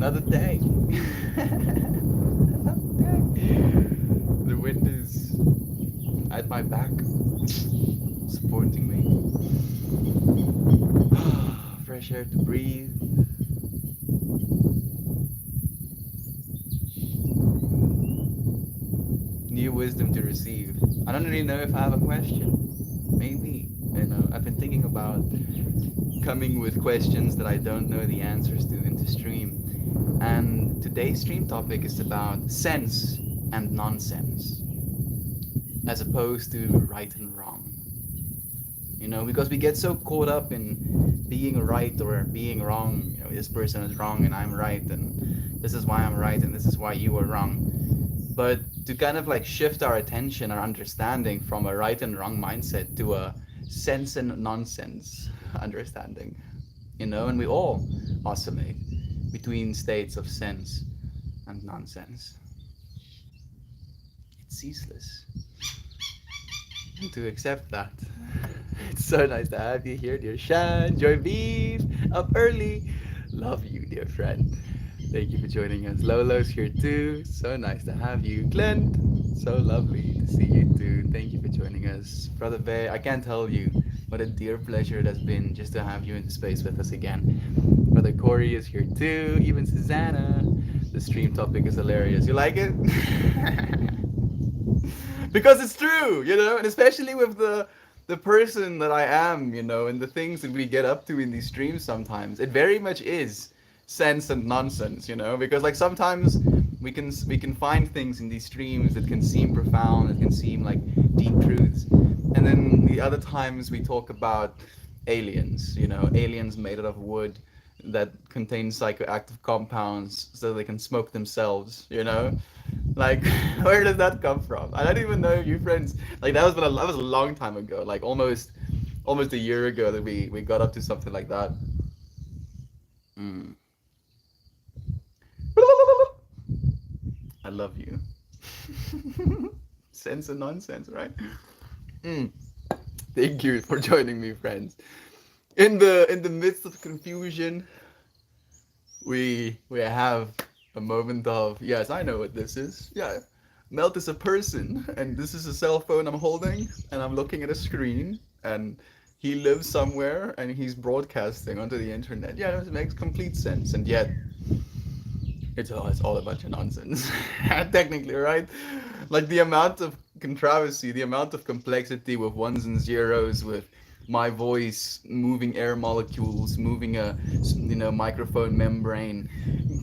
Another day. Another day. The wind is at my back, supporting me. Fresh air to breathe. New wisdom to receive. I don't really know if I have a question. Maybe. I've been thinking about coming with questions that I don't know the answers to into stream. And today's stream topic is about sense and nonsense, as opposed to right and wrong. Because we get so caught up in being right or being wrong. This person is wrong and I'm right, and this is why I'm right and this is why you are wrong. But to kind of like shift our attention, our understanding from a right and wrong mindset to a sense and nonsense understanding, and we all oscillate between states of sense and nonsense. It's ceaseless. And to accept that. It's so nice to have you here, dear Shan. Joy Beef, up early. Love you, dear friend. Thank you for joining us. Lolo's here too. So nice to have you. Clint, so lovely to see you too. Thank you for joining us. Brother Bay, I can't tell you what a dear pleasure it has been just to have you in the space with us again. Brother Corey is here too. Even Susanna. The stream topic is hilarious. You like it? Because it's true, and especially with the person that I am, and the things that we get up to in these streams sometimes, it very much is sense and nonsense, because like sometimes we can find things in these streams that can seem profound, that can seem like deep truths, and then the other times we talk about aliens, aliens made out of wood that contain psychoactive compounds so they can smoke themselves, like where does that come from? I don't even know, you friends, like that was a long time ago, like almost a year ago that we got up to something like that. mm. I love you. Sense and nonsense, right? mm. Thank you for joining me, friends. In the midst of confusion, we have a moment of, yes, I know what this is. Yeah, Melt is a person, and this is a cell phone I'm holding, and I'm looking at a screen, and he lives somewhere, and he's broadcasting onto the internet. Yeah, it makes complete sense, and yet it's all a bunch of nonsense. Technically, right? Like the amount of controversy, the amount of complexity with ones and zeros, with my voice moving air molecules, moving a microphone membrane,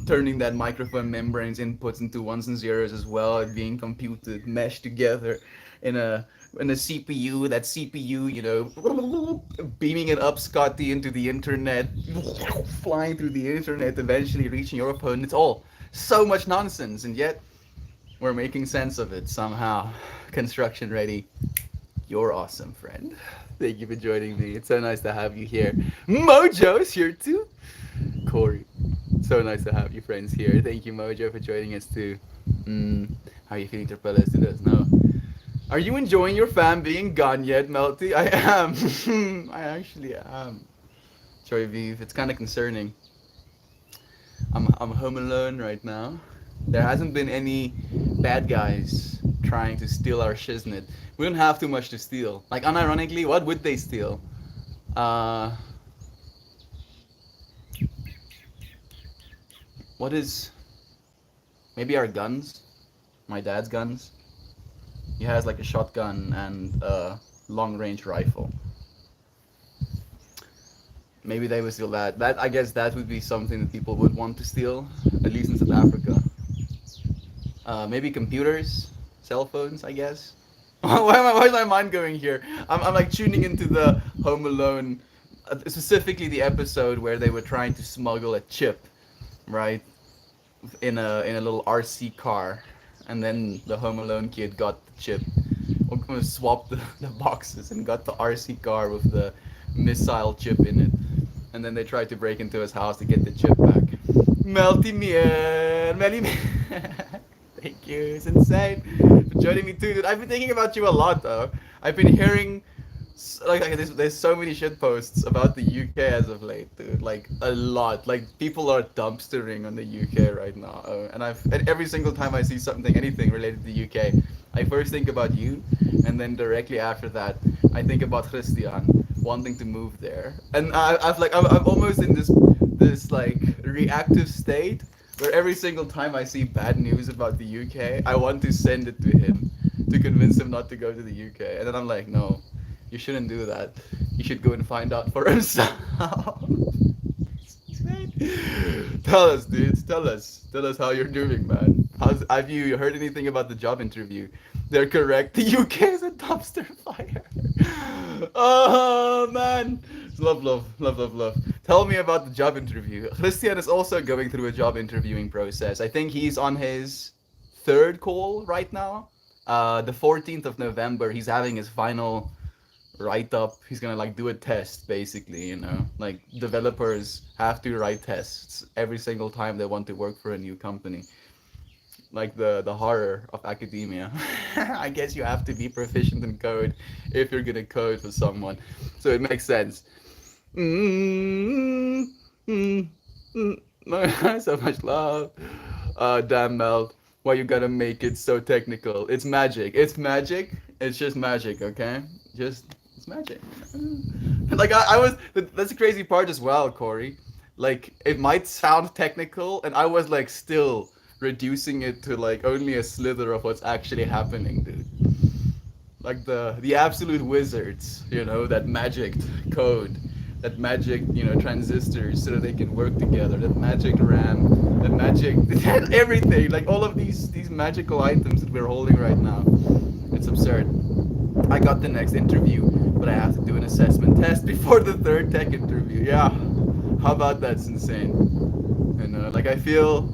turning that microphone membrane's inputs into ones and zeros as well, being computed, meshed together in a CPU. That CPU, beaming it up, Scotty, into the internet, flying through the internet, eventually reaching your phone. It's all so much nonsense, and yet we're making sense of it somehow. Construction ready. You're awesome, friend. Thank you for joining me. It's so nice to have you here. Mojo's here too. Corey, so nice to have you friends here. Thank you, Mojo, for joining us too. How are you feeling, Terpeles? To us know. Are you enjoying your fam being gone yet, Melty? I am. I actually am. Sorry, Viv. It's kind of concerning. I'm home alone right now. There hasn't been any bad guys trying to steal our shiznit. We don't have too much to steal. Like, unironically, what would they steal? Uh, what is... Maybe our guns? My dad's guns? He has like a shotgun and a long-range rifle. Maybe they would steal that. I guess that would be something that people would want to steal, at least in South Africa. Maybe computers, cell phones, I guess. Why is my mind going here? I'm like tuning into the Home Alone, specifically the episode where they were trying to smuggle a chip, right, in a little RC car, and then the Home Alone kid got the chip, or swapped the boxes and got the RC car with the missile chip in it, and then they tried to break into his house to get the chip back. Melty Mier, Melly Thank you, it's insane for joining me too, dude. I've been thinking about you a lot though. I've been hearing There's so many shit posts about the UK as of late, dude. Like a lot. Like people are dumpstering on the UK right now. And every single time I see something, anything related to the UK, I first think about you, and then directly after that, I think about Christian wanting to move there. And I'm almost in this like reactive state where every single time I see bad news about the UK, I want to send it to him to convince him not to go to the UK. And then I'm like, no, you shouldn't do that. You should go and find out for himself. Tell us, dude. Tell us. Tell us how you're doing, man. Have you heard anything about the job interview? They're correct. The UK is a dumpster fire. Oh man. Love, love, love, love, love. Tell me about the job interview. Christian is also going through a job interviewing process. I think he's on his third call right now. The 14th of November, he's having his final write up. He's gonna like do a test basically, like developers have to write tests every single time they want to work for a new company. Like the horror of academia. I guess you have to be proficient in code if you're gonna code for someone, so it makes sense. mm mm mm. So much love. Damn, Mel, why you gotta make it so technical? It's magic. It's magic. It's just magic, okay? Just it's magic. Like I was. That's the crazy part as well, Corey. Like it might sound technical, and I was like still reducing it to like only a slither of what's actually happening, dude. Like the absolute wizards, that magic code, that magic, transistors so that they can work together, that magic RAM, that magic everything, like all of these magical items that we're holding right now. It's absurd. I got the next interview, but I have to do an assessment test before the third tech interview. Yeah, how about that's insane. Like I feel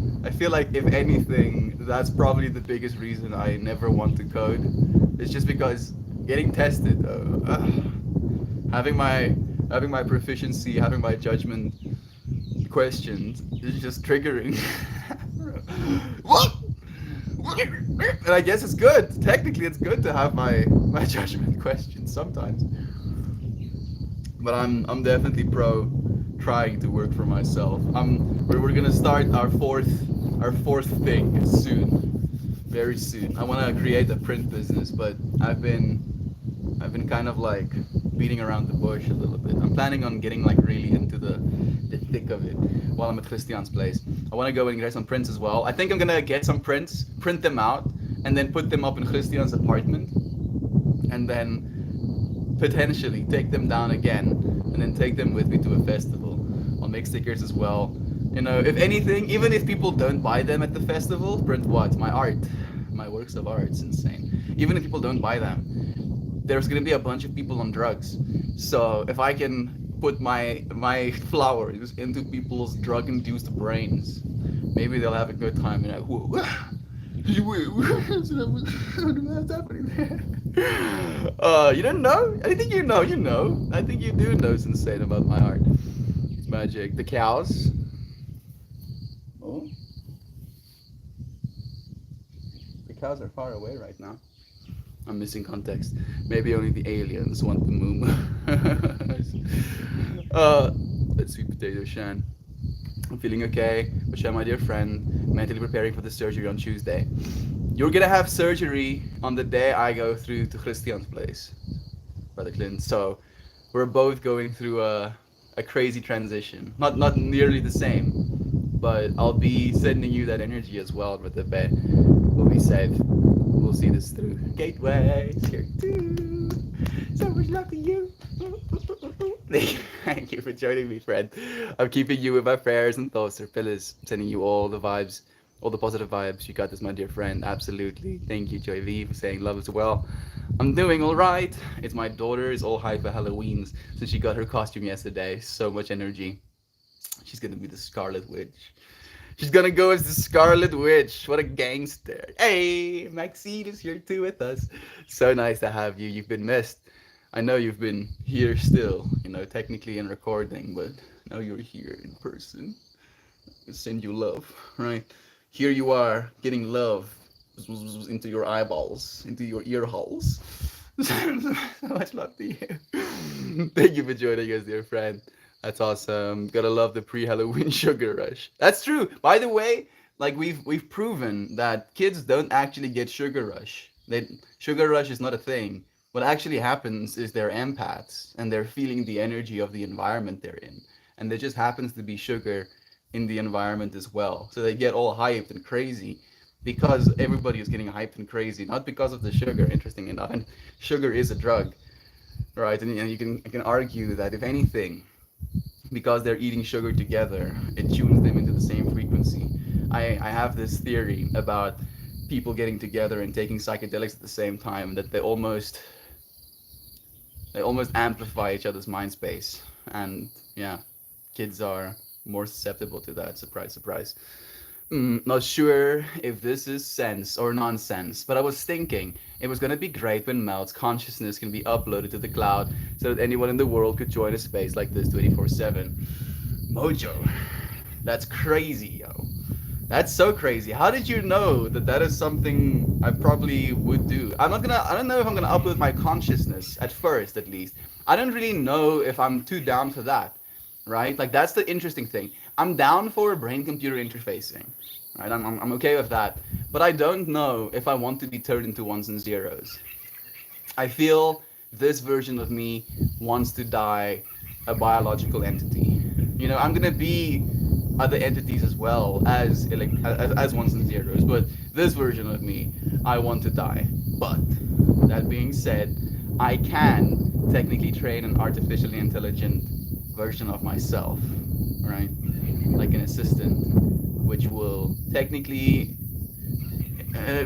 like if anything, that's probably the biggest reason I never want to code. It's just because getting tested, having my having my proficiency, having my judgment questioned is just triggering. What? And I guess it's good. Technically, it's good to have my judgment questioned sometimes. But I'm definitely pro trying to work for myself. We're gonna start our fourth thing soon, very soon. I want to create a print business, but I've been kind of like beating around the bush a little bit. I'm planning on getting like really into the thick of it while I'm at Christian's place. I want to go and get some prints as well. I think I'm gonna get some prints, print them out, and then put them up in Christian's apartment, and then potentially take them down again, and then take them with me to a festival. I'll make stickers as well. If anything, even if people don't buy them at the festival, print what? My art, my works of art. It's insane. Even if people don't buy them, there's gonna be a bunch of people on drugs. So if I can put my flowers into people's drug-induced brains, maybe they'll have a good time. What's happening there? You don't know? I think you know. You know. I think you do know what's insane about my art. It's magic. The cows. Oh, the cows are far away right now. I'm missing context. Maybe only the aliens want the moon. uh, let's sweet potato Shan. I'm feeling okay, but Shan, my dear friend, mentally preparing for the surgery on Tuesday. You're gonna have surgery on the day I go through to Christian's place, Brother Clint. So we're both going through a crazy transition. Not nearly the same, but I'll be sending you that energy as well, Brother Bay. We'll be safe. We'll see this through. Gateway here too. So much love to you. Thank you for joining me, friend. I'm keeping you in my prayers and thoughts. Sir Phyllis, sending you all the vibes, all the positive vibes. You got this, my dear friend. Absolutely. Thank you, Joy V, for saying love as well. I'm doing all right. It's my daughter is all hype for Halloween's since she got her costume yesterday. So much energy. She's gonna be the Scarlet Witch. She's gonna go as the Scarlet Witch. What a gangster. Hey, Maxine is here too with us. So nice to have you. You've been missed. I know you've been here still, technically in recording, but now you're here in person. I send you love, right? Here you are, getting love into your eyeballs, into your ear holes. So much love to you. Thank you for joining us, dear friend. That's awesome. Gotta love the pre-Halloween sugar rush. That's true. By the way, like we've proven that kids don't actually get sugar rush. Sugar rush is not a thing. What actually happens is they're empaths and they're feeling the energy of the environment they're in, and there just happens to be sugar in the environment as well. So they get all hyped and crazy because everybody is getting hyped and crazy, not because of the sugar. Interesting enough, and sugar is a drug, right? And you can argue that if anything, because they're eating sugar together, it tunes them into the same frequency. I have this theory about people getting together and taking psychedelics at the same time that they almost amplify each other's mind space, and yeah, kids are more susceptible to that. Surprise, surprise. Not sure if this is sense or nonsense, but I was thinking it was gonna be great when Melt's consciousness can be uploaded to the cloud so that anyone in the world could join a space like this 24/7. Mojo, that's crazy, yo. That's so crazy. How did you know that that is something I probably would do? I don't know if I'm gonna upload my consciousness at first, at least. I don't really know if I'm too down for that, right? Like, that's the interesting thing. I'm down for brain computer interfacing, right? I'm okay with that. But I don't know if I want to be turned into ones and zeros. I feel this version of me wants to die a biological entity. I'm gonna be other entities as well as ones and zeros, but this version of me, I want to die. But that being said, I can technically train an artificially intelligent version of myself, right? Like an assistant, which will technically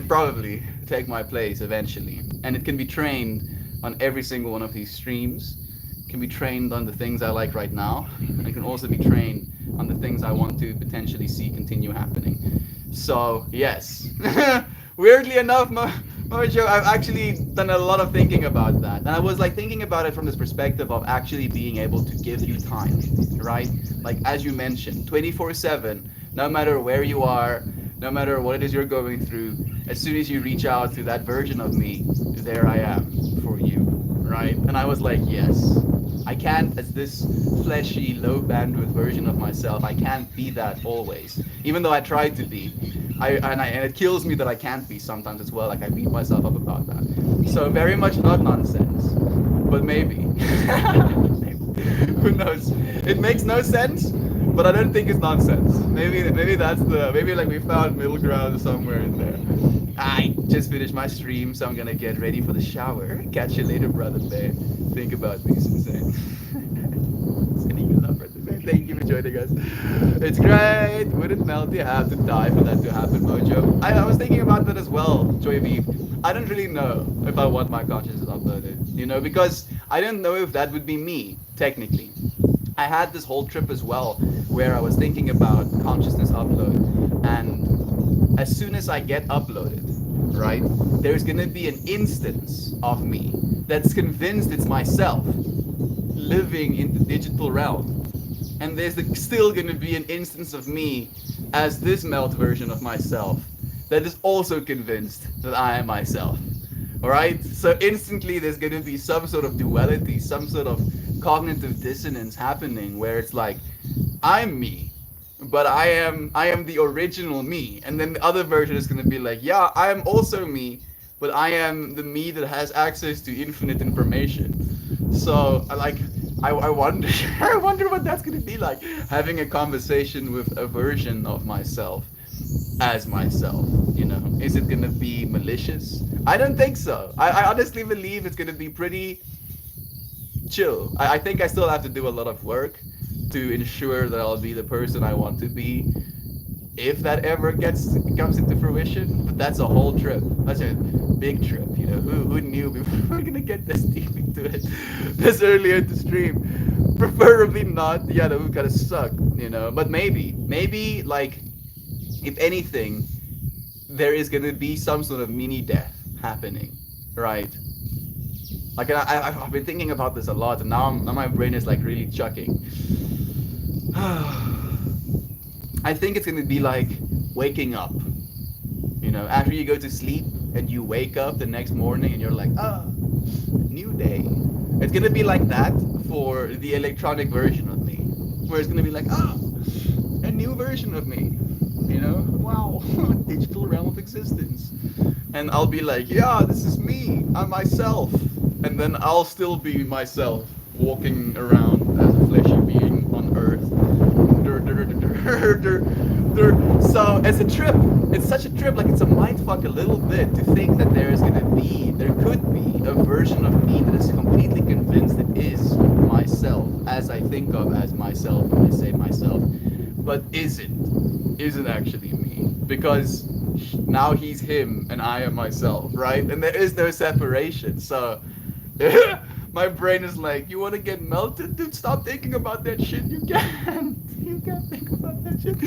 probably take my place eventually. And it can be trained on every single one of these streams. It can be trained on the things I like right now. And it can also be trained on the things I want to potentially see continue happening. So, yes. Weirdly enough, Mojo, I've actually done a lot of thinking about that. And I was like thinking about it from this perspective of actually being able to give you time, right? Like, as you mentioned, 24/7, no matter where you are, no matter what it is you're going through, as soon as you reach out to that version of me, there I am for you, right? And I was like, yes, I can't, as this fleshy, low bandwidth version of myself, I can't be that always, even though I try to be. And it kills me that I can't be sometimes as well. Like, I beat myself up about that. So very much not nonsense, but maybe. Maybe. Who knows? It makes no sense, but I don't think it's nonsense. Maybe that's maybe like we found middle ground somewhere in there. I just finished my stream, so I'm gonna get ready for the shower. Catch you later, brother bear. Think about these insane. Sending you love, brother bear. Thank you for joining us. It's great. Wouldn't Melty have to die for that to happen, Mojo? I was thinking about that as well, Joy Beef. I don't really know if I want my consciousness uploaded, because I don't know if that would be me, technically. I had this whole trip as well where I was thinking about consciousness upload, and as soon as I get uploaded, right, there's gonna be an instance of me that's convinced it's myself living in the digital realm, and there's still gonna be an instance of me as this melt version of myself that is also convinced that I am myself. Alright? So instantly there's gonna be some sort of duality, some sort of cognitive dissonance happening where it's like, I'm me, but I am the original me. And then the other version is gonna be like, yeah, I am also me, but I am the me that has access to infinite information. So I wonder I wonder what that's gonna be like, having a conversation with a version of myself as myself. Is it gonna be malicious? I don't think so. I honestly believe it's gonna be pretty chill. I think I still have to do a lot of work to ensure that I'll be the person I want to be, if that ever comes into fruition. But that's a whole trip. That's a big trip. Who knew we were gonna get this deep into it this earlier in the stream? Preferably not. Yeah, that would kind of suck. But maybe like, if anything, there is gonna be some sort of mini death happening, right? Like, I've been thinking about this a lot, and now my brain is like really chucking. I think it's gonna be like waking up. After you go to sleep and you wake up the next morning and you're like, ah, New day. It's gonna be like that for the electronic version of me, where it's gonna be like, a new version of me. You know, wow, digital realm of existence. And I'll be like, yeah, this is me. I'm myself. And then I'll still be myself, walking around as a fleshy being on Earth. So it's a trip. It's such a trip. Like it's a mindfuck a little bit to think that there could be a version of me that is completely convinced it is myself, as I think of as myself when I say myself, but isn't actually me because now he's him and I am myself, right? And there is no separation. So my brain is like, you want to get melted, dude? Stop thinking about that shit. You can't. You can't think about that shit.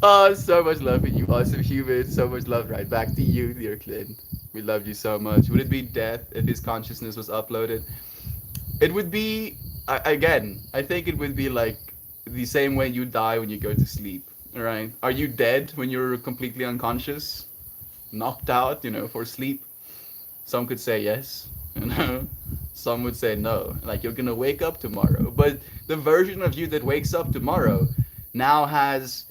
Oh, so much love for you, awesome human. So much love right back to you, dear Clint. We love you so much. Would it be death if his consciousness was uploaded? It would be, again, I think it would be like the same way you die when you go to sleep, right? Are you dead when you're completely unconscious? Knocked out, for sleep? Some could say yes, you know. Some would say no. Like you're gonna wake up tomorrow. But the version of you that wakes up tomorrow now has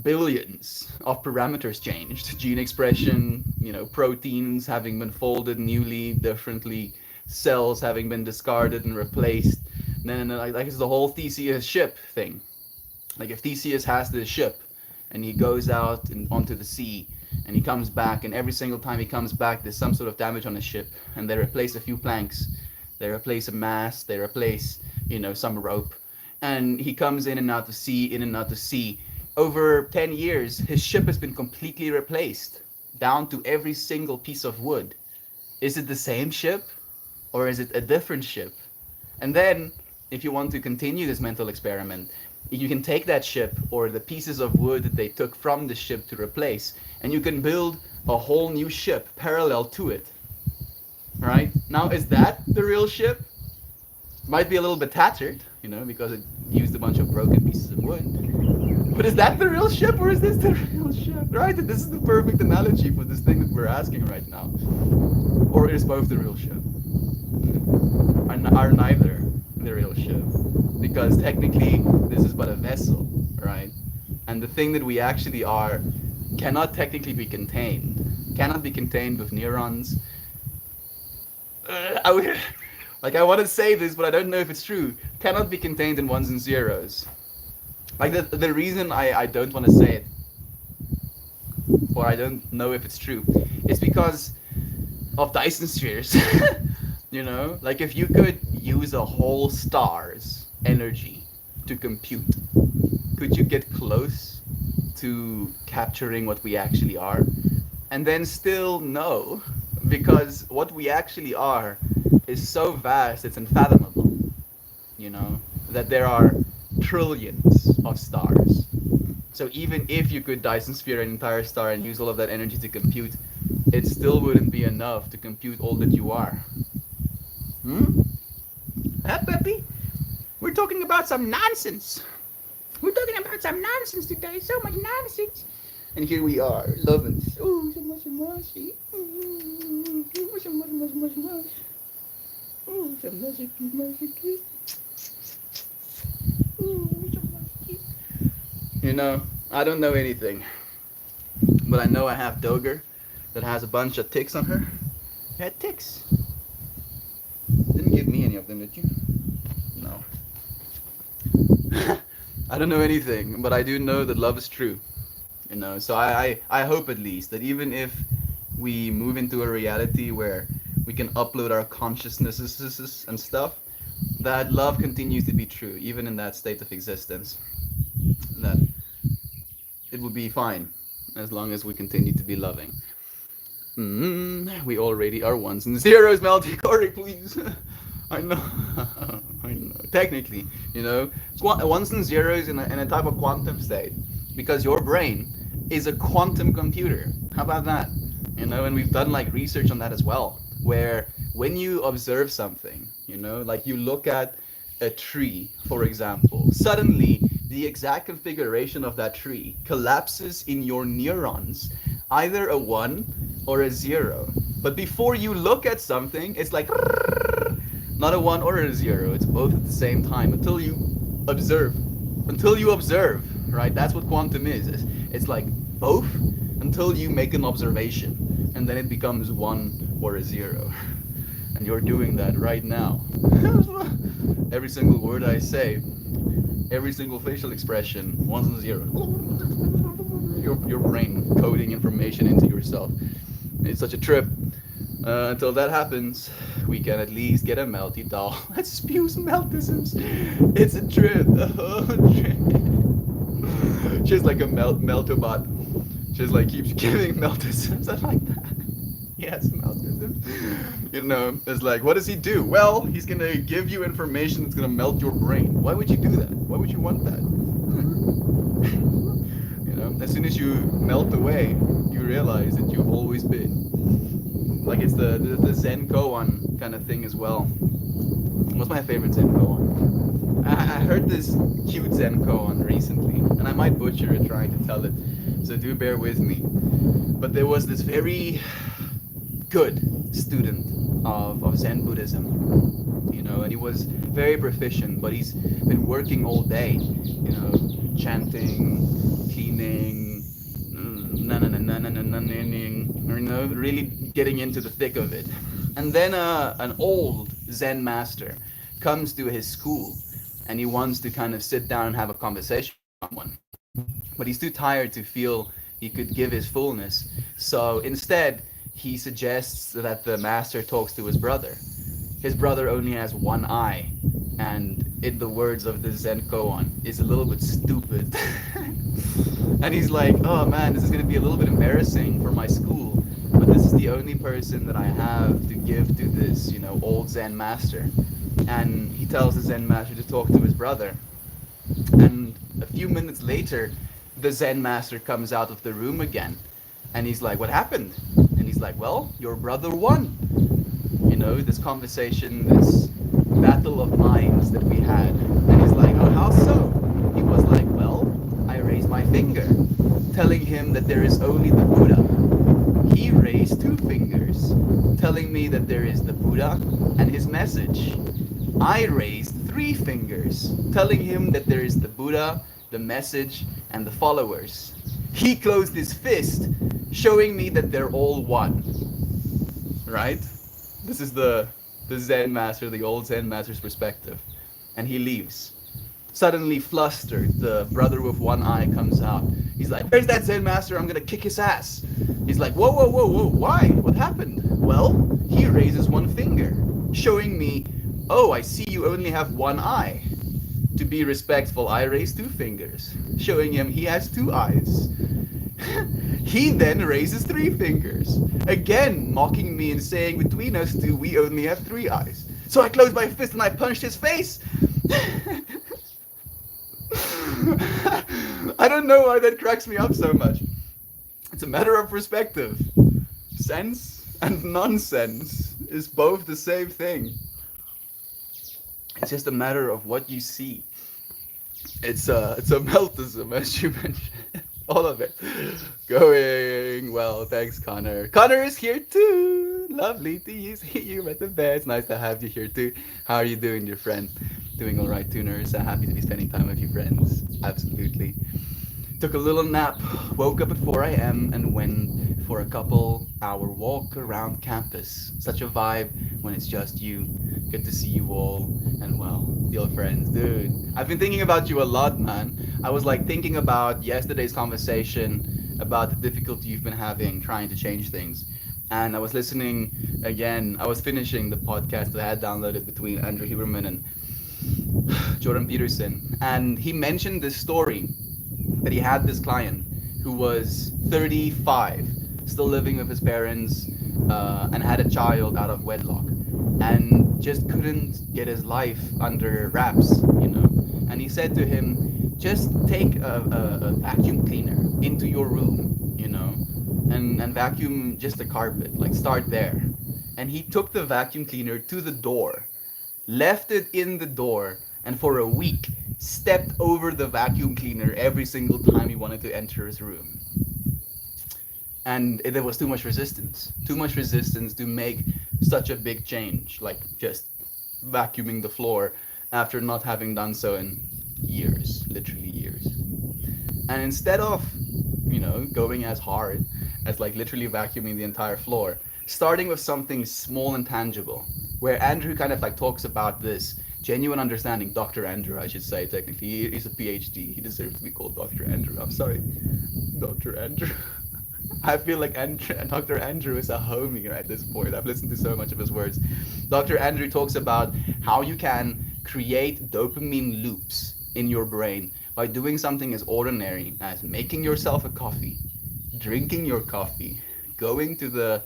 billions of parameters changed. Gene expression, proteins having been folded newly, differently, cells having been discarded and replaced. And then like it's the whole Theseus ship thing. Like if Theseus has this ship and he goes out onto the sea and he comes back, and every single time he comes back there's some sort of damage on the ship, and they replace a few planks, they replace a mast, they replace some rope, and he comes in and out to sea, in and out to sea. Over 10 years his ship has been completely replaced down to every single piece of wood. Is it the same ship or is it a different ship? And then, if you want to continue this mental experiment, you can take that ship or the pieces of wood that they took from the ship to replace, and you can build a whole new ship parallel to it. Right? Now, is that the real ship? Might be a little bit tattered, because it used a bunch of broken pieces of wood. But is that the real ship or is this the real ship? Right? And this is the perfect analogy for this thing that we're asking right now. Or is both the real ship? Are neither the real ship? Because technically this is but a vessel, right? And the thing that we actually are cannot technically be contained. Cannot be contained with neurons. I want to say this, but I don't know if it's true. Cannot be contained in ones and zeros. Like the reason I don't want to say it, or I don't know if it's true, is because of Dyson spheres. Like if you could use a whole star's energy to compute, could you get close to capturing what we actually are? And then still no, because what we actually are is so vast it's unfathomable, that there are trillions of stars. So even if you could Dyson sphere an entire star and use all of that energy to compute, it still wouldn't be enough to compute all that you are. Hmm? Peppy? We're talking about some nonsense. We're talking about some nonsense today. So much nonsense. And here we are, loving. Oh, so much mercy. So much mercy. Oh, so much mercy. Oh, so much. I don't know anything. But I know I have Dogger that has a bunch of ticks on her. You had ticks. Didn't give me any of them, did you? No. I don't know anything, but I do know that love is true. So I hope at least that even if we move into a reality where we can upload our consciousnesses and stuff, that love continues to be true, even in that state of existence. That it will be fine as long as we continue to be loving. We already are ones and zeros, Melty. Corey, please. I know. I know. Technically, ones and zeros in a type of quantum state, because your brain is a quantum computer. How about that? And we've done like research on that as well, where when you observe something, like you look at a tree, for example, suddenly the exact configuration of that tree collapses in your neurons, either a 1 or a 0. But before you look at something, it's like not a one or a zero. It's both at the same time until you observe. Until you observe, right? That's what quantum is. It's like both until you make an observation, and then it becomes one or a zero. And you're doing that right now. Every single word I say, every single facial expression, ones and zeros. Your brain coding information into yourself. It's such a trip. Until that happens, we can at least get a melty doll that spews meltisms. It's a trip. Oh, trip. She's like a meltobot. She's like keeps giving meltisms. I like that. Yes, meltism. You know, it's like, what does he do? Well, he's gonna give you information that's gonna melt your brain. Why would you do that? Why would you want that? You know, as soon as you melt away, you realize that you've always been. Like it's the Zen koan kind of thing as well. What's my favorite Zen koan? I heard this cute Zen koan recently, and I might butcher it trying to tell it, so do bear with me. But there was this very good student of Zen Buddhism, you know, and he was very proficient, but he's been working all day, you know, chanting, cleaning, you know, really getting into the thick of it. And then an old Zen master comes to his school, and he wants to kind of sit down and have a conversation with someone, but he's too tired to feel he could give his fullness. So instead, he suggests that the master talks to his brother. His brother only has one eye, and in the words of the Zen koan, is a little bit stupid. And he's like, oh man, this is going to be a little bit embarrassing for my school, but this is the only person that I have to give to this, you know, old Zen master. And he tells the Zen master to talk to his brother. And a few minutes later, the Zen master comes out of the room again. And he's like, what happened? And he's like, well, your brother won. You know, this conversation, this battle of minds that we had. And he's like, oh, how so? He was like, well, I raised my finger, telling him that there is only the Buddha. He raised two fingers, telling me that there is the Buddha and his message. I raised three fingers, telling him that there is the Buddha, the message, and the followers. He closed his fist, showing me that they're all one. Right? This is the Zen master, the old Zen master's perspective. And he leaves. Suddenly flustered, the brother with one eye comes out. He's like, where's that Zen master? I'm gonna kick his ass. He's like, whoa, whoa, whoa, whoa, why? What happened? Well, he raises one finger, showing me, oh, I see you only have one eye. To be respectful, I raise two fingers, showing him he has two eyes. He then raises three fingers, again mocking me and saying between us two we only have three eyes. So I closed my fist and I punched his face. I don't know why that cracks me up so much. It's a matter of perspective. Sense and nonsense is both the same thing. It's just a matter of what you see. It's a meltism, as you mentioned. All of it. Going well, thanks, Connor. Connor is here too. Lovely to see you at the bed. It's nice to have you here too. How are you doing, dear friend? Doing all right, tuners. Happy to be spending time with you, friends. Absolutely. Took a little nap, woke up at 4 a.m. and went for a couple-hour walk around campus. Such a vibe when it's just you. Good to see you all, and well, dear friends, dude. I've been thinking about you a lot, man. I was like thinking about yesterday's conversation about the difficulty you've been having trying to change things. And I was listening again. I was finishing the podcast that I had downloaded between Andrew Huberman and Jordan Peterson. And he mentioned this story that he had this client who was 35, still living with his parents, and had a child out of wedlock, and just couldn't get his life under wraps, you know. And he said to him, just take a vacuum cleaner into your room, you know, and vacuum just the carpet, like start there. And he took the vacuum cleaner to the door, left it in the door, and for a week stepped over the vacuum cleaner every single time he wanted to enter his room. and there was too much resistance to make such a big change, like just vacuuming the floor after not having done so in years, literally years. And instead of, going as hard as like literally vacuuming the entire floor, starting with something small and tangible, where Andrew kind of like talks about this genuine understanding. Dr. Andrew, I should say, technically. He's a PhD. He deserves to be called Dr. Andrew. I'm sorry, Dr. Andrew. I feel like Dr. Andrew is a homie at this point. I've listened to so much of his words. Dr. Andrew talks about how you can create dopamine loops in your brain by doing something as ordinary as making yourself a coffee, drinking your coffee, going to the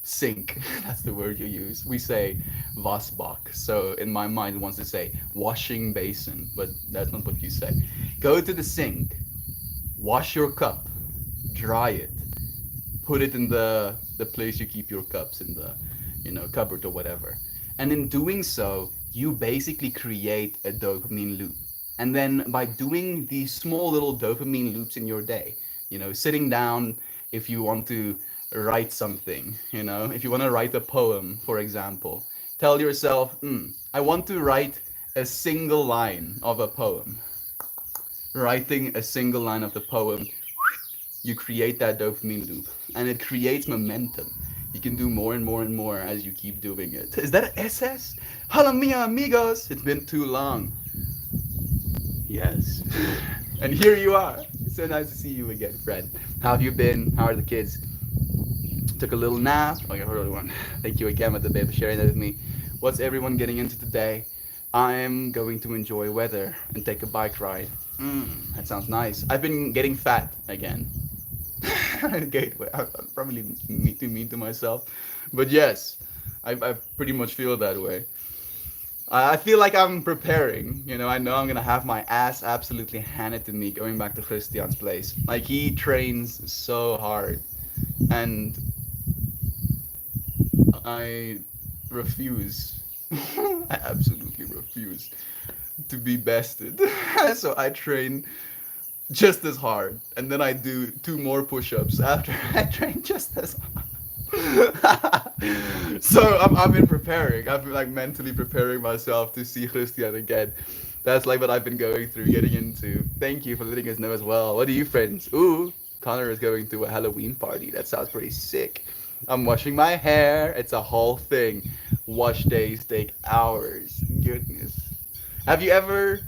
sink. That's the word you use. We say wasbak. So in my mind, it wants to say washing basin, but that's not what you say. Go to the sink, wash your cup, dry it, put it in the place you keep your cups in the cupboard or whatever. And in doing so, you basically create a dopamine loop. And then by doing these small little dopamine loops in your day, sitting down if you want to write something, if you want to write a poem, for example, tell yourself, I want to write a single line of a poem. Writing a single line of the poem, you create that dopamine loop, and it creates momentum. You can do more and more and more as you keep doing it. Is that an SS? Hola mia amigos! It's been too long. Yes. And here you are. It's so nice to see you again, friend. How have you been? How are the kids? Took a little nap. Oh, you heard one. Thank you again, Mother Babe, for sharing that with me. What's everyone getting into today? I'm going to enjoy weather and take a bike ride. That sounds nice. I've been getting fat again. Gateway. I'm probably too mean to myself, but yes, I pretty much feel that way. I feel like I'm preparing. I know I'm gonna have my ass absolutely handed to me going back to Christian's place. Like he trains so hard, and I refuse. I absolutely refuse to be bested. So I train just as hard, and then I do two more push-ups after I train just as hard. So I've been preparing. I've been like mentally preparing myself to see Christian again. That's like what I've been going through, getting into. Thank you for letting us know as well. What are you, friends? Ooh, Connor is going to a Halloween party. That sounds pretty sick. I'm washing my hair. It's a whole thing. Wash days take hours. Goodness. Have you ever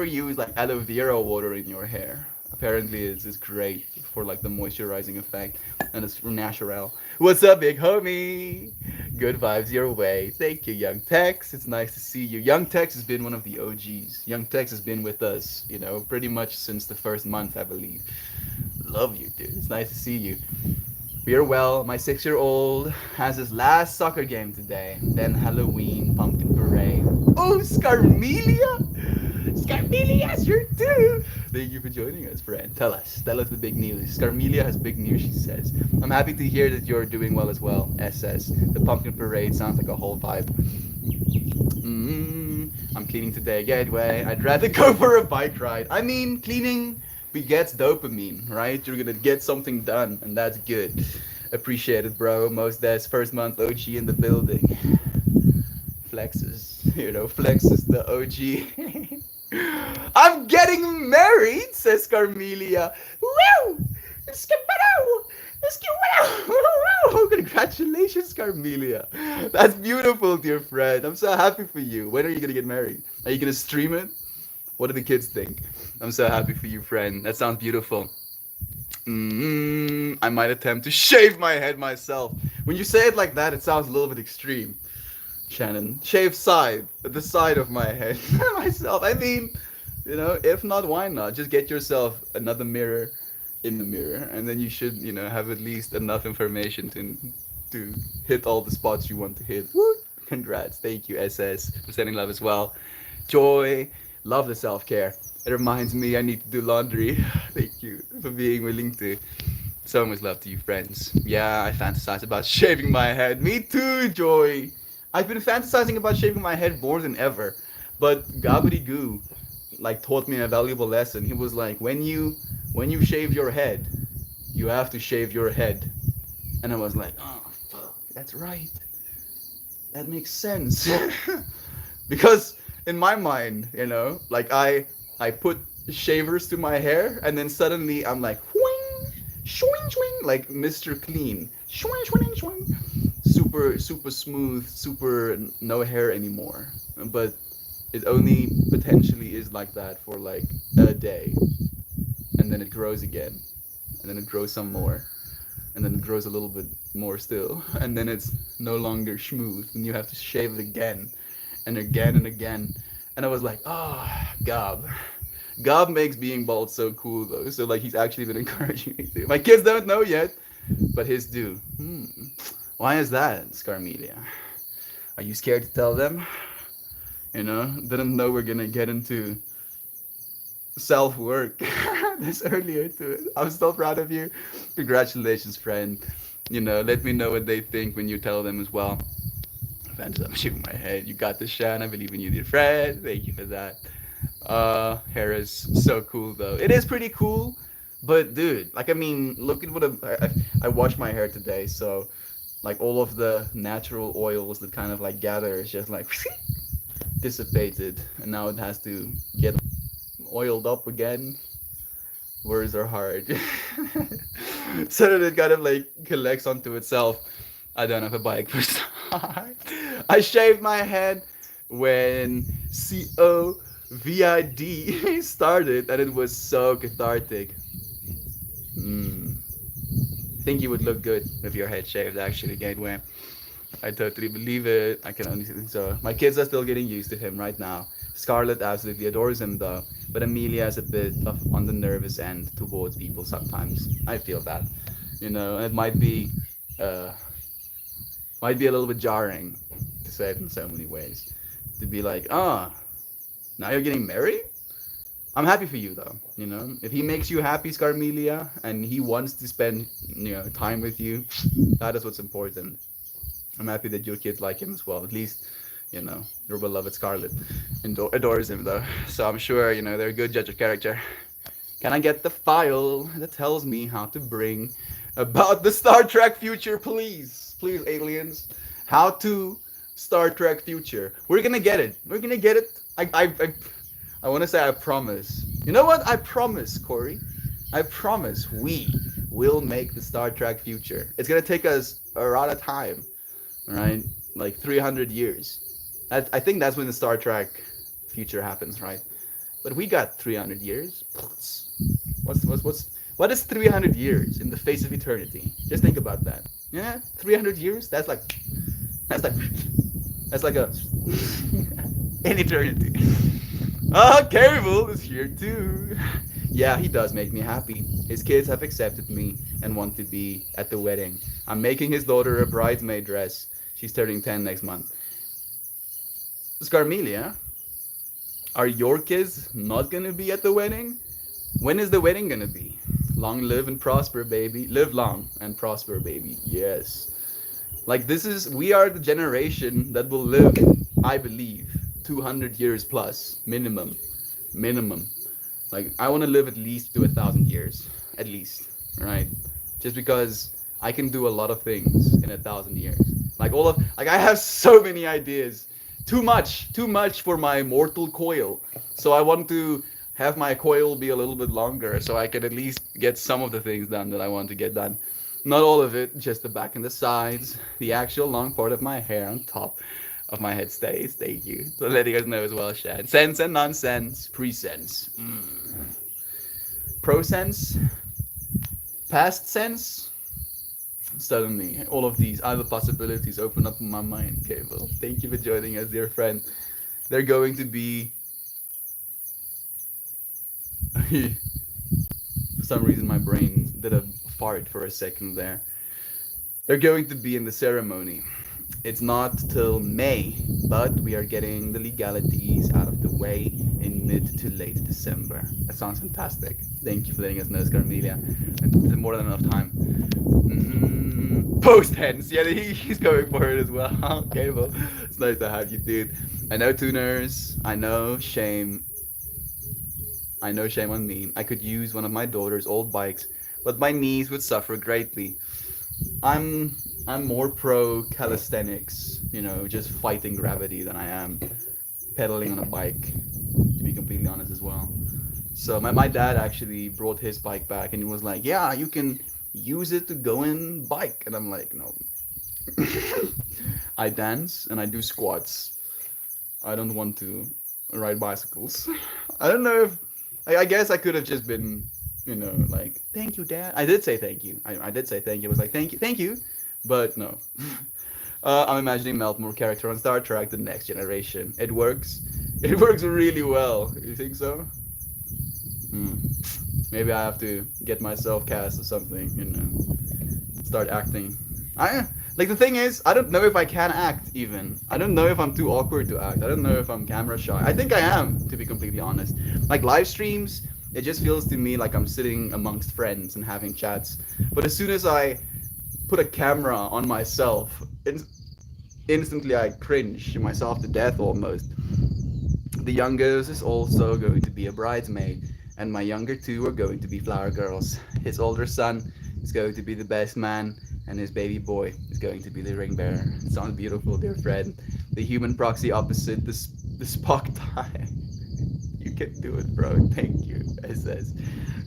used like aloe vera water in your hair? Apparently it's great for like the moisturizing effect, and it's natural. What's up, big homie? Good vibes your way. Thank you, Young Tex. It's nice to see you. Young Tex has been one of the OGs. Young Tex has been with us, pretty much since the first month, I believe. Love you, dude. It's nice to see you. We are well. My 6-year-old has his last soccer game today. Then Halloween, pumpkin parade. Oh, Scarmelia! Scarmelia's your too! Thank you for joining us, friend. Tell us the big news. Scarmelia has big news, she says. I'm happy to hear that you're doing well as well, SS. The pumpkin parade sounds like a whole vibe. I'm cleaning today, Gateway. I'd rather go for a bike ride. I mean, cleaning begets dopamine, right? You're gonna get something done, and that's good. Appreciate it, bro. Most Des, first month OG in the building. Flexes, flexes the OG. I'm getting married, says Carmelia. Woo! Congratulations, Carmelia. That's beautiful, dear friend. I'm so happy for you. When are you gonna get married? Are you gonna stream it? What do the kids think? I'm so happy for you, friend. That sounds beautiful. I might attempt to shave my head myself. When you say it like that, it sounds a little bit extreme. Shannon, shave the side of my head myself. I mean, if not, why not? Just get yourself another mirror in the mirror, and then you should, have at least enough information to hit all the spots you want to hit. Woo! Congrats. Thank you, SS, for sending love as well. Joy, love the self care. It reminds me I need to do laundry. Thank you for being willing to. So much love to you, friends. Yeah, I fantasize about shaving my head. Me too, Joy. I've been fantasizing about shaving my head more than ever. But Gabri Goo, like, taught me a valuable lesson. He was like, when you shave your head, you have to shave your head. And I was like, oh, fuck, that's right. That makes sense. Because in my mind, like I put shavers to my hair, and then suddenly I'm like, whing, swing, swing, like Mr. Clean, swing, swing, swing, super, super smooth, super no hair anymore. But it only potentially is like that for like a day, and then it grows again, and then it grows some more, and then it grows a little bit more still, and then it's no longer smooth, and you have to shave it again, and again and again. And I was like, oh, Gob. Gob makes being bald so cool though. So like he's actually been encouraging me to. My kids don't know yet, but his do. Why is that, Scarmelia? Are you scared to tell them? Didn't know we're gonna get into self work this earlier to it. I'm still proud of you. Congratulations, friend. Let me know what they think when you tell them as well. Fantasy, I'm shaking my head. You got this, Shan. I believe in you, dear friend. Thank you for that. Hair is so cool though. It is pretty cool, but dude, like I mean, look at what I washed my hair today, so like all of the natural oils that kind of like gather is just like dissipated, and now it has to get oiled up again. Words are hard. So that it kind of like collects onto itself. I don't have a bike for start. I shaved my head when COVID started, and it was so cathartic. I think you would look good with your head shaved, actually, Gateway. I totally believe it. I can only think so. My kids are still getting used to him right now. Scarlett absolutely adores him though, but Amelia is a bit on the nervous end towards people sometimes. I feel that, and it uh, might be a little bit jarring to say it in so many ways. To be like, now you're getting married? I'm happy for you though. If he makes you happy, Scarmelia, and he wants to spend time with you, that is what's important. I'm happy that your kids like him as well. At least, your beloved Scarlett adores him though. So I'm sure, they're a good judge of character. Can I get the file that tells me how to bring about the Star Trek future, please? Please, aliens. How to Star Trek future. We're gonna get it. We're gonna get it. I want to say I promise. You know what? I promise, Corey. I promise we will make the Star Trek future. It's gonna take us a lot of time, right? Like 300 years. I think that's when the Star Trek future happens, right? But we got 300 years. What is 300 years in the face of eternity? Just think about that. Yeah, 300 years. That's like that's like a an eternity. Caribou is here too. Yeah, he does make me happy. His kids have accepted me and want to be at the wedding. I'm making his daughter a bridesmaid dress. She's turning 10 next month. Scarmelia, are your kids not gonna be at the wedding? When is the wedding gonna be? Long live and prosper, baby. Live long and prosper, baby. Yes. Like we are the generation that will live, I believe, 200 years plus, minimum. Minimum. Like, I want to live at least to 1,000 years. At least. Right? Just because I can do a lot of things in 1,000 years. Like, I have so many ideas. Too much for my mortal coil. So I want to have my coil be a little bit longer so I can at least get some of the things done that I want to get done. Not all of it, just the back and the sides. The actual long part of my hair on top of my head stays. Thank you for letting us know as well, Shad. Sense and nonsense. Pre-sense. Pro-sense. Past sense. Suddenly, all of these other possibilities open up in my mind. Okay, well, thank you for joining us, dear friend. They're going to be... For some reason, my brain did a fart for a second there. They're going to be in the ceremony. It's not till May, but we are getting the legalities out of the way in mid to late December. That sounds fantastic. Thank you for letting us know, Scarmelia. And more than enough time. Post hens. Yeah, he's going for it as well. Okay, well, it's nice to have you, dude. I know tuners. I know shame on me. I could use one of my daughter's old bikes but my knees would suffer greatly. I'm I'm more pro calisthenics, just fighting gravity than I am pedaling on a bike, to be completely honest as well. So my dad actually brought his bike back and he was like, "Yeah, you can use it to go and bike." And I'm like, "No." I dance and I do squats. I don't want to ride bicycles. I don't know if I guess I could have just been, like, "Thank you, Dad." I did say thank you. I did say thank you. I was like, thank you," but no. I'm imagining Melt more character on Star Trek: The Next Generation. It works. It works really well. You think so? Hmm. Maybe I have to get myself cast or something. Start acting. I like the thing is, I don't know if I can act even. I don't know if I'm too awkward to act. I don't know if I'm camera shy. I think I am, to be completely honest. Like live streams, it just feels to me like I'm sitting amongst friends and having chats. But as soon as I put a camera on myself, instantly I cringe myself to death almost. The youngest is also going to be a bridesmaid, and my younger two are going to be flower girls. His older son is going to be the best man, and his baby boy is going to be the ring bearer. Sounds beautiful, dear friend. The human proxy opposite the Spock tie. You can do it, bro. Thank you, SS.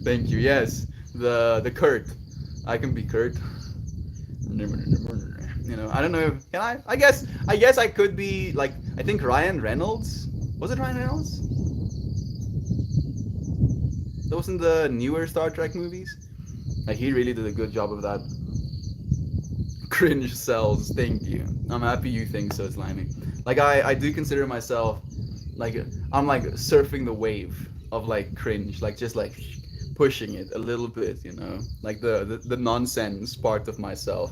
Thank you. Yes, the Kurt. I can be Kurt. I don't know. Can I? I guess I could be like. I think Ryan Reynolds. Was it Ryan Reynolds? That was in the newer Star Trek movies. Like he really did a good job of that. Cringe cells. Thank you. I'm happy you think so, Slimy. Like I do consider myself like I'm like surfing the wave of like cringe, like just like pushing it a little bit, like the nonsense part of myself.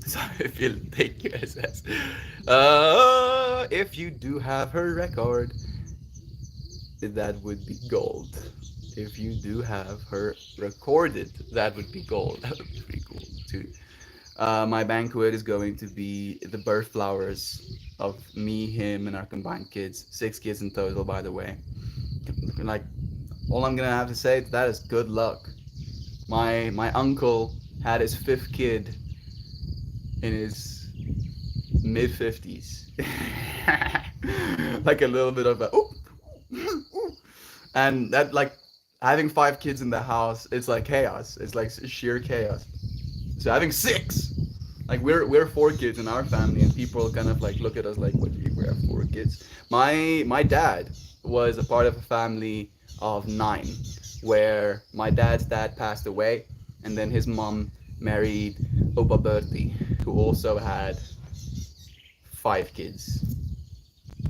So I feel thank you, SS. If you do have her record, that would be gold. If you do have her recorded, that would be gold. That would be pretty cool too. My banquet is going to be the birth flowers of me, him, and our combined kids. 6 kids in total, by the way. Like, all I'm gonna have to say to that is good luck. My uncle had his fifth kid in his mid 50s. Like a little bit of a ooh, ooh, ooh. And that like having 5 kids in the house, it's like chaos. It's like sheer chaos. So having six, like we're 4 kids in our family, and people kind of like look at us like, "What do you have 4 kids?" My dad was a part of a family of 9, where my dad's dad passed away, and then his mom married Opa Bertie, who also had 5 kids.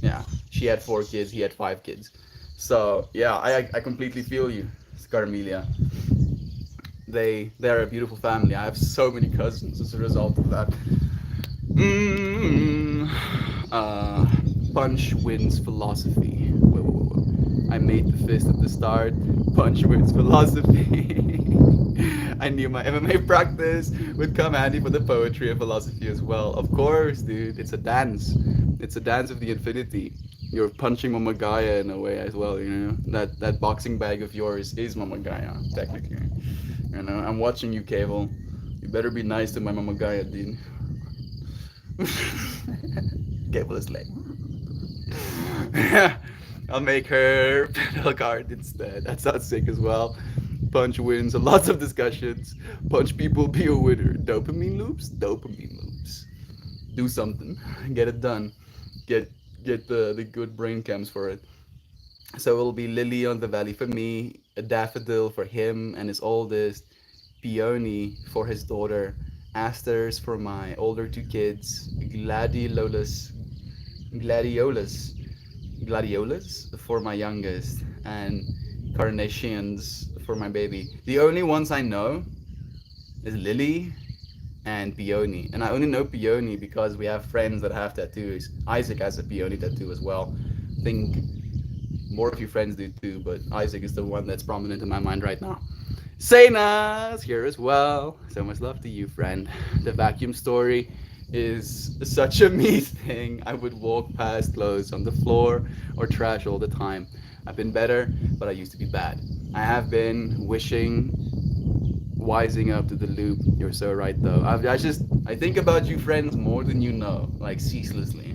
Yeah, she had 4 kids, he had 5 kids. So yeah, I completely feel you, Scarmelia. They're a beautiful family. I have so many cousins as a result of that. Mm, uh, Punch wins philosophy. Whoa, whoa, whoa. I made the fist at the start. Punch wins philosophy. I knew my MMA practice would come handy for the poetry and philosophy as well. Of course, dude. It's a dance. It's a dance of the infinity. You're punching Mama Gaia in a way as well, That boxing bag of yours is Mama Gaia, technically. I'm watching you, Cable. You better be nice to my Mama Gaia, dude. Cable is late. I'll make her pedal card instead. That sounds sick as well. Punch wins, lots of discussions. Punch people, be a winner. Dopamine loops? Dopamine loops. Do something. Get it done. Get get the good brain chems for it. So it'll be Lily on the Valley for me, a daffodil for him and his oldest, Peony for his daughter, asters for my older 2 kids, gladiolus, gladiolas for my youngest, and carnations for my baby. The only ones I know is Lily and Peony, and I only know Peony because we have friends that have tattoos. Isaac has a Peony tattoo as well. I think more of your friends do too, but Isaac is the one that's prominent in my mind right now. Seina's here as well. So much love to you, friend. The vacuum story is such a me thing. I would walk past clothes on the floor or trash all the time. I've been better, but I used to be bad. I have been wishing, wising up to the loop. You're so right, though. I think about you, friends, more than you know, like ceaselessly.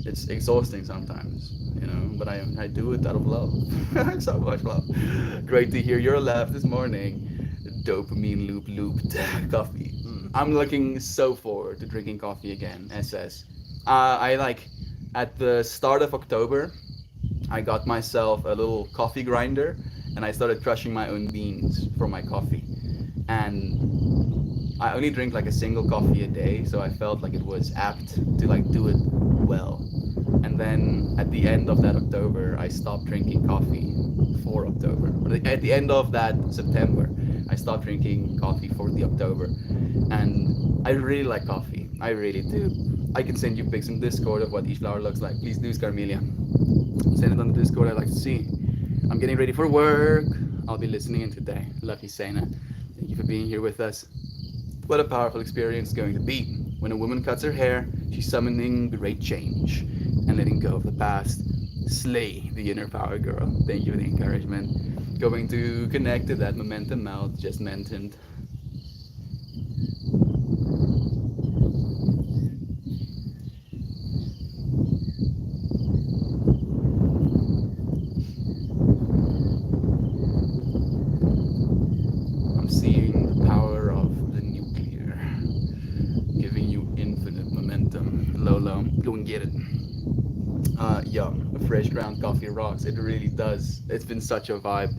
It's exhausting sometimes, but I do it out of love. So much love. Great to hear your laugh this morning. Dopamine looped coffee. I'm looking so forward to drinking coffee again. SS. I like at the start of October. I got myself a little coffee grinder, and I started crushing my own beans for my coffee. And I only drink like a single coffee a day, so I felt like it was apt to like do it well. And then at the end of that October, I stopped drinking coffee for October. At the end of that September, I stopped drinking coffee for the October. And I really like coffee. I really do. I can send you pics in Discord of what each flower looks like. Please do, Scarmelia. Send it on the Discord. I'd like to see. I'm getting ready for work. I'll be listening in today. Lucky Sena. Thank you for being here with us. What a powerful experience it's going to be. When a woman cuts her hair, she's summoning great change and letting go of the past. Slay the inner power, girl. Thank you for the encouragement. Going to connect to that momentum mouth just mentioned. I'm seeing the power of the nuclear, giving you infinite momentum. Lolo, go and get it. Yum, a fresh ground coffee rocks. It really does. It's been such a vibe.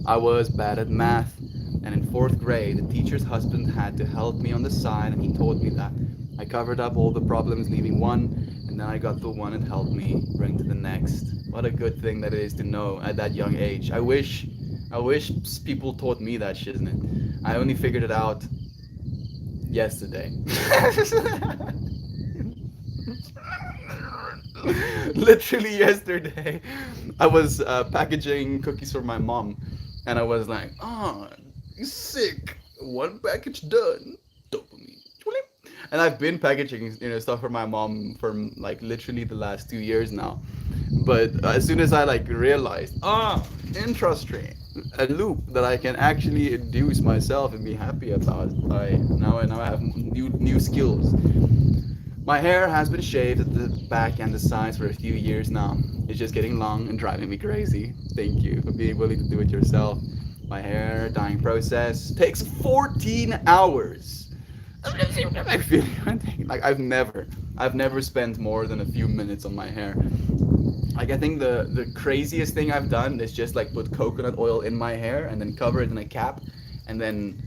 I was bad at math, and in fourth grade, the teacher's husband had to help me on the side, and he told me that. I covered up all the problems, leaving one, and then I got the one it helped me bring to the next. What a good thing that it is to know at that young age. I wish people taught me that shit, isn't it? I only figured it out yesterday. Literally yesterday, I was packaging cookies for my mom, and I was like, "Oh, sick! One package done. Dopamine." And I've been packaging, stuff for my mom for like literally the last 2 years now. But as soon as I like realized, interesting, a loop that I can actually induce myself and be happy about, I now I have new skills. My hair has been shaved at the back and the sides for a few years now. It's just getting long and driving me crazy. Thank you for being willing to do it yourself. My hair dyeing process takes 14 hours. I feel like I've never spent more than a few minutes on my hair. Like I think the craziest thing I've done is just like put coconut oil in my hair and then cover it in a cap and then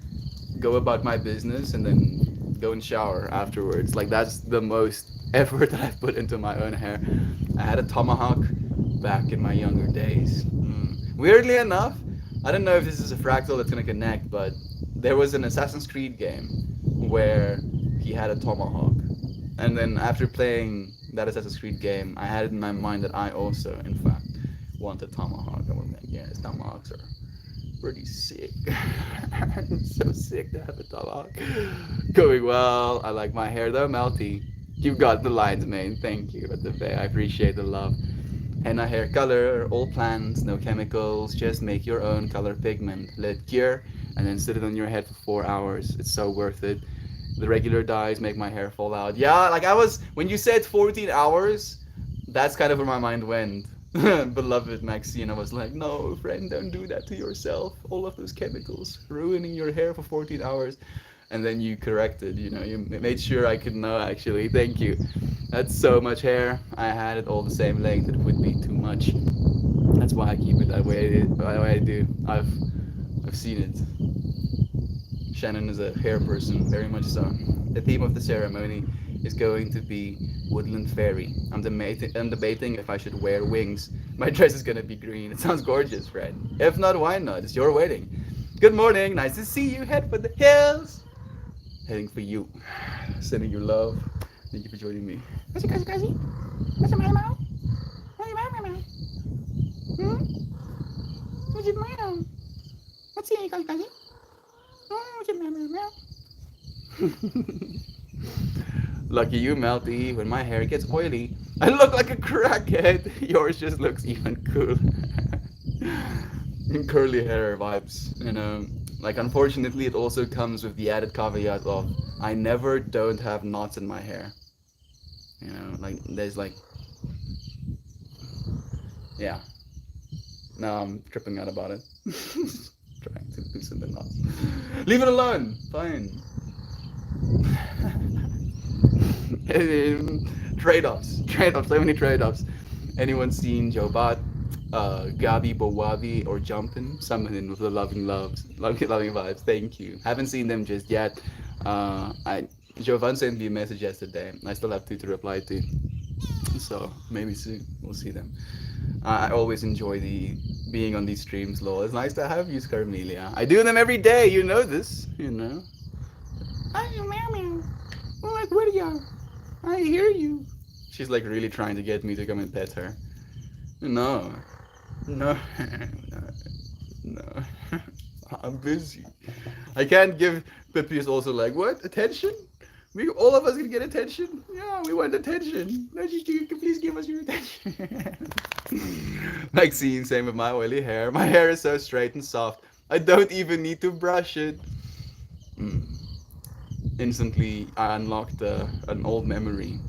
go about my business and then go and shower afterwards. Like that's the most effort that I've put into my own hair. I had a tomahawk back in my younger days. Weirdly enough, I don't know if this is a fractal that's gonna connect, but there was an Assassin's Creed game where he had a tomahawk. And then after playing that Assassin's Creed game, I had it in my mind that I also, in fact, want a tomahawk. I was like, yes, tomahawks are pretty sick. So sick to have a tomahawk. Going well. I like my hair though, Melty. You've got the lines, man. Thank you, at the bay. I appreciate the love. Henna hair color, all plants, no chemicals. Just make your own color pigment. Let it cure, and then sit it on your head for 4 hours. It's so worth it. The regular dyes make my hair fall out. Yeah, like when you said 14 hours, that's kind of where my mind went. Beloved Maxine, I was like, no, friend, don't do that to yourself. All of those chemicals ruining your hair for 14 hours. And then you corrected, you made sure I could know actually. Thank you. That's so much hair. I had it all the same length. It would be too much. That's why I keep it that way. The way I do. I've seen it. Shannon is a hair person, very much so. The theme of the ceremony is going to be Woodland Fairy. I'm debating if I should wear wings. My dress is gonna be green. It sounds gorgeous, friend. If not, why not? It's your wedding. Good morning. Nice to see you. Head for the hills. Heading for you. Sending you love. Thank you for joining me. What's it, Kazi? What's the matter? What's the matter? What's the matter? What's the matter, Kazi? What's the matter? Lucky you, Melty. When my hair gets oily, I look like a crackhead. Yours just looks even cooler. curly hair vibes. Like unfortunately, it also comes with the added caveat of I never don't have knots in my hair. Like there's like yeah. Now I'm tripping out about it. Trying to loosen the knots. Leave it alone. Fine. Trade-offs. Trade-offs. So many trade-offs. Anyone seen Joe Bot, Gabi Bowavi, or Jumpin? Someone with the loving vibes. Thank you. Haven't seen them just yet. I Jovan sent me a message yesterday. I still have two to reply to, so maybe soon we'll see them. I always enjoy the being on these streams, lol. It's nice to have you, Scarmelia. I do them every day. You know this. Hi, meow. Like, where you are? I hear you. She's like really trying to get me to come and pet her. No, no, no, no. I'm busy. I can't give. Pippi is also like, what? Attention? We all of us can get attention. Yeah, we want attention. No, you can please give us your attention. Maxine, same with my oily hair. My hair is so straight and soft. I don't even need to brush it. Mm. Instantly, I unlocked an old memory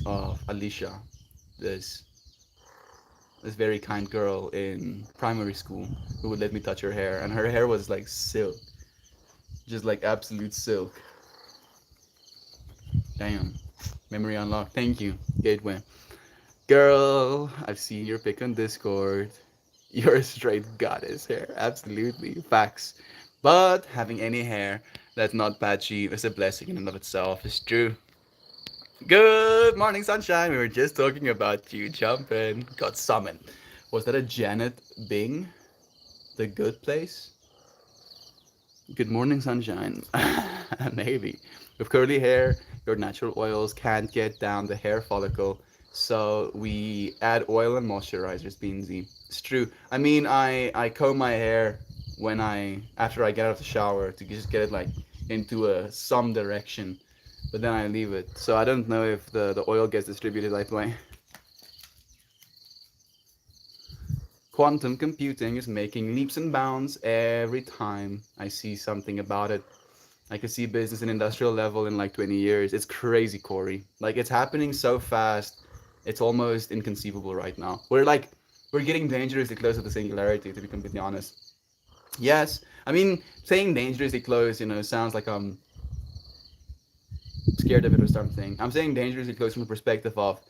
of Alicia, this this very kind girl in primary school who would let me touch her hair, and her hair was like silk, just like absolute silk. Damn, memory unlocked. Thank you, Gateway. Girl, I've seen your pic on Discord. You're a straight goddess hair. Absolutely. Facts. But having any hair that's not patchy is a blessing in and of itself. It's true. Good morning, sunshine. We were just talking about you jumping. Got summoned. Was that a Janet Bing? The good place? Good morning, sunshine. Maybe. With curly hair, your natural oils can't get down the hair follicle. So we add oil and moisturizers, Beansy. It's true. I mean, I comb my hair after I get out of the shower to just get it like into some direction, but then I leave it. So I don't know if the oil gets distributed that way. Quantum computing is making leaps and bounds every time I see something about it. I could see business and industrial level in like 20 years. It's crazy, Corey. Like it's happening so fast. It's almost inconceivable right now. We're getting dangerously close to the singularity, to be completely honest. Yes, I mean saying dangerously close, sounds like I'm scared of it or something. I'm saying dangerously close from the perspective of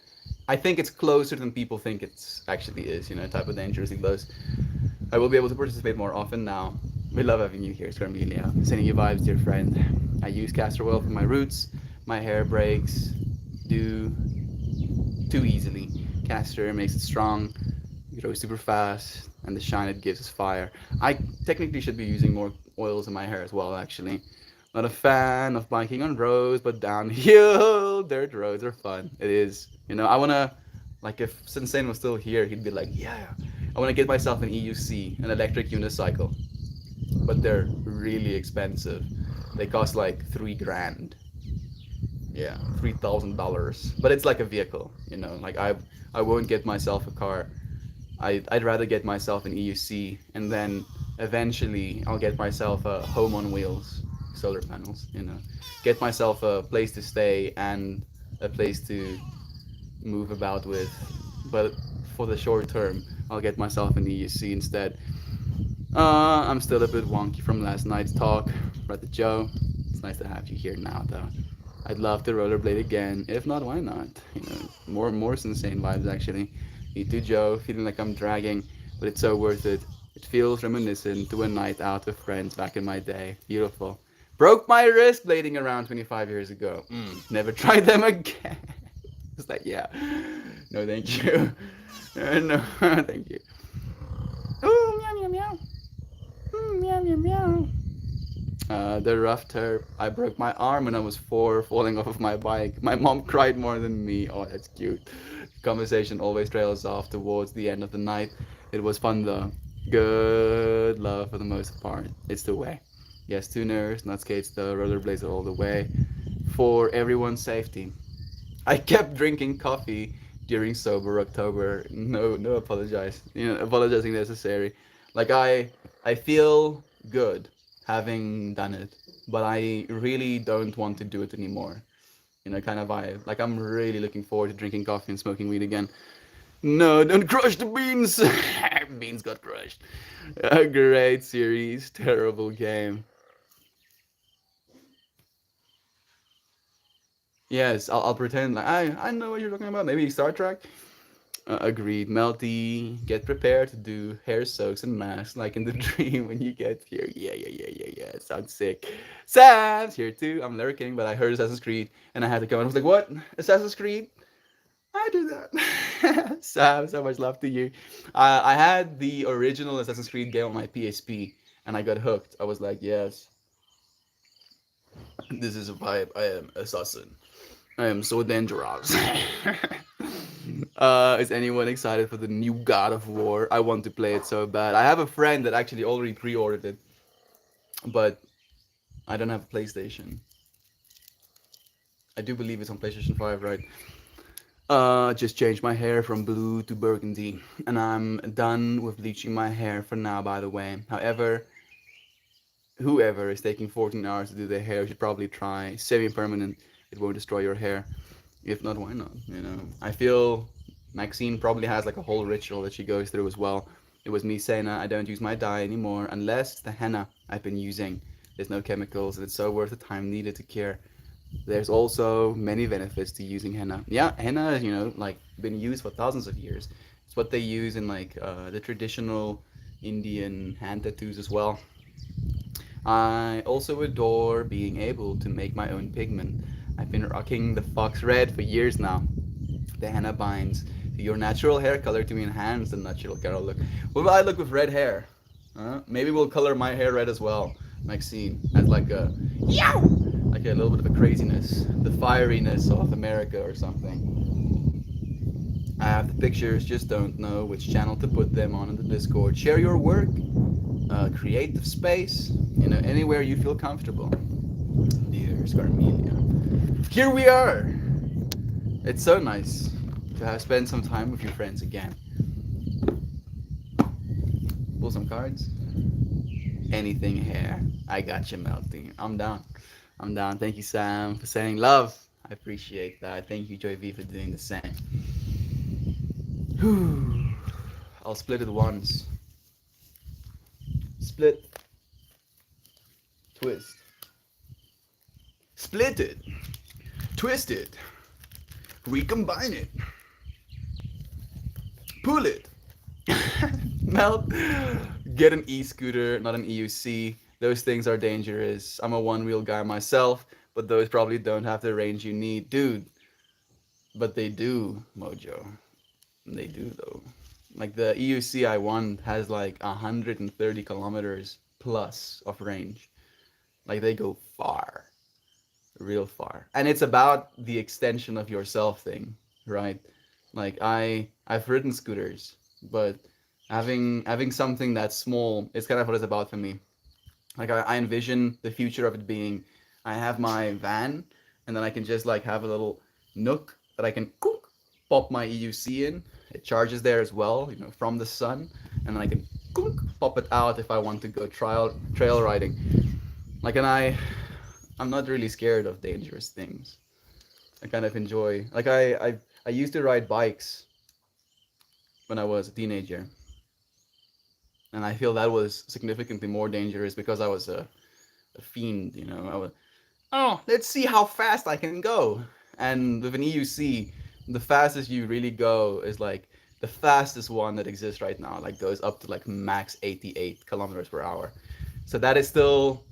I think it's closer than people think it's actually is, type of dangerously close. I will be able to participate more often now. We love having you here, Scarmelia. Sending you vibes, dear friend. I use castor oil for my roots. My hair breaks due too easily. Castor makes it strong, it grows super fast, and the shine it gives is fire. I technically should be using more oils in my hair as well, actually. Not a fan of biking on roads, but downhill dirt roads are fun. It is. I wanna, like, if Sensei was still here, he'd be like, yeah, I wanna get myself an EUC, an electric unicycle, but they're really expensive. They cost like 3 grand. Yeah, $3,000. But it's like a vehicle. Like I won't get myself a car. I'd rather get myself an EUC, and then eventually I'll get myself a home on wheels, solar panels. Get myself a place to stay and a place to move about with. But for the short term, I'll get myself an EUC instead. I'm still a bit wonky from last night's talk, Brother Joe. It's nice to have you here now, though. I'd love to rollerblade again. If not, why not? More insane vibes actually. Me too, Joe. Feeling like I'm dragging, but it's so worth it. It feels reminiscent to a night out with friends back in my day. Beautiful. Broke my wrist blading around 25 years ago. Never tried them again. It's like, yeah. No, thank you. No, thank you. Oh, meow, meow, meow. Meow, meow, meow. The rough terp. I broke my arm when I was 4, falling off of my bike. My mom cried more than me. Oh, that's cute. Conversation always trails off towards the end of the night. It was fun though. Good love for the most part. It's the way. Yes, tuners, not skates, the rollerblades all the way. For everyone's safety. I kept drinking coffee during sober October. No, apologize. Apologizing necessary. Like I feel good having done it, but I really don't want to do it anymore. Kind of vibe. Like I'm really looking forward to drinking coffee and smoking weed again. No, don't crush the beans. Beans got crushed. A great series, terrible game. Yes, I'll pretend like I know what you're talking about. Maybe Star Trek. Agreed. Melty, get prepared to do hair soaks and masks like in the dream when you get here. Yeah, yeah, yeah, yeah, yeah. Sounds sick. Sam's here too. I'm lurking, but I heard Assassin's Creed and I had to come. I was like, what? Assassin's Creed? I do that. Sam, so much love to you. I had the original Assassin's Creed game on my PSP and I got hooked. I was like, yes, this is a vibe. I am assassin. I am so dangerous. Is anyone excited for the new God of War? I want to play it so bad. I have a friend that actually already pre-ordered it, but I don't have a PlayStation. I do believe it's on PlayStation 5, right? Just changed my hair from blue to burgundy, and I'm done with bleaching my hair for now, by the way. However, whoever is taking 14 hours to do their hair should probably try semi-permanent. It won't destroy your hair. If not, why not? I feel Maxine probably has like a whole ritual that she goes through as well. It was me saying I don't use my dye anymore unless the henna I've been using. There's no chemicals and it's so worth the time needed to care. There's also many benefits to using henna. Yeah, henna is, like been used for thousands of years. It's what they use in like the traditional Indian hand tattoos as well. I also adore being able to make my own pigment. I've been rocking the Fox Red for years now. The henna binds to your natural hair color to enhance the natural color look. What will I look with red hair? Maybe we'll color my hair red as well, Maxine, as like a yow, like a little bit of a craziness, the fieriness of America or something. I have the pictures, just don't know which channel to put them on in the Discord. Share your work, creative space, anywhere you feel comfortable. Dear Scarmelia. Here we are! It's so nice to have spent some time with your friends again. Pull some cards. Anything here. I got you, Melty. I'm down. I'm down. Thank you, Sam, for saying love. I appreciate that. Thank you, Joy V, for doing the same. Whew. I'll split it once. Split. Twist. Split it. Twist it. Recombine it. Pull it. Melt. Get an e-scooter, not an EUC. Those things are dangerous. I'm a one-wheel guy myself, but those probably don't have the range you need. Dude, but they do, Mojo. They do, though. Like the EUC I won has like 130 kilometers plus of range. Like they go far. Real far. And it's about the extension of yourself thing, right? Like I've ridden scooters, but having something that's small is kind of what it's about for me. Like I envision the future of it being I have my van and then I can just like have a little nook that I can pop my EUC in. It charges there as well, from the sun, and then I can pop it out if I want to go trail riding. Like I'm not really scared of dangerous things. I kind of enjoy. Like I used to ride bikes when I was a teenager, and I feel that was significantly more dangerous because I was a fiend. I was, oh, let's see how fast I can go. And with an EUC, the fastest you really go is like the fastest one that exists right now. Like goes up to like max 88 kilometers per hour. So that is still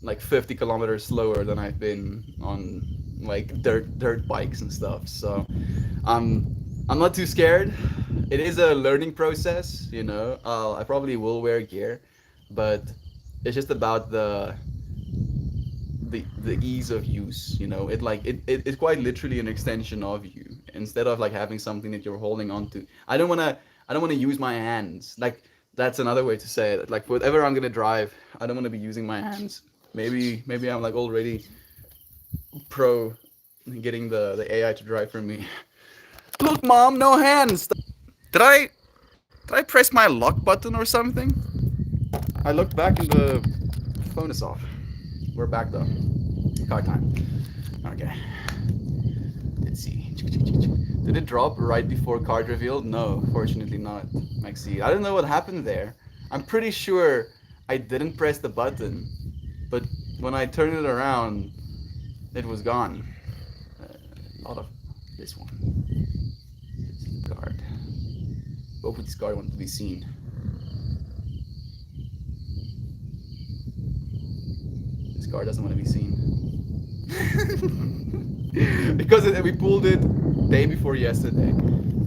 like 50 kilometers slower than I've been on like dirt bikes and stuff. So I'm not too scared. It is a learning process, I probably will wear gear, but it's just about the ease of use. It's quite literally an extension of you instead of like having something that you're holding on to. I don't want to use my hands. Like that's another way to say it. Like whatever I'm gonna drive, I don't want to be using my hands. Maybe I'm like already pro getting the AI to drive for me. Look, mom, no hands. Did I Did I press my lock button or something? I looked back and the phone is off. We're back though. Card time. Okay. Let's see. Did it drop right before card reveal? No, fortunately not, Maxi. I don't know what happened there. I'm pretty sure I didn't press the button, but when I turned it around, it was gone. A lot of this one. This is the card. Both of these cards want to be seen. This card doesn't want to be seen. Because we pulled it day before yesterday.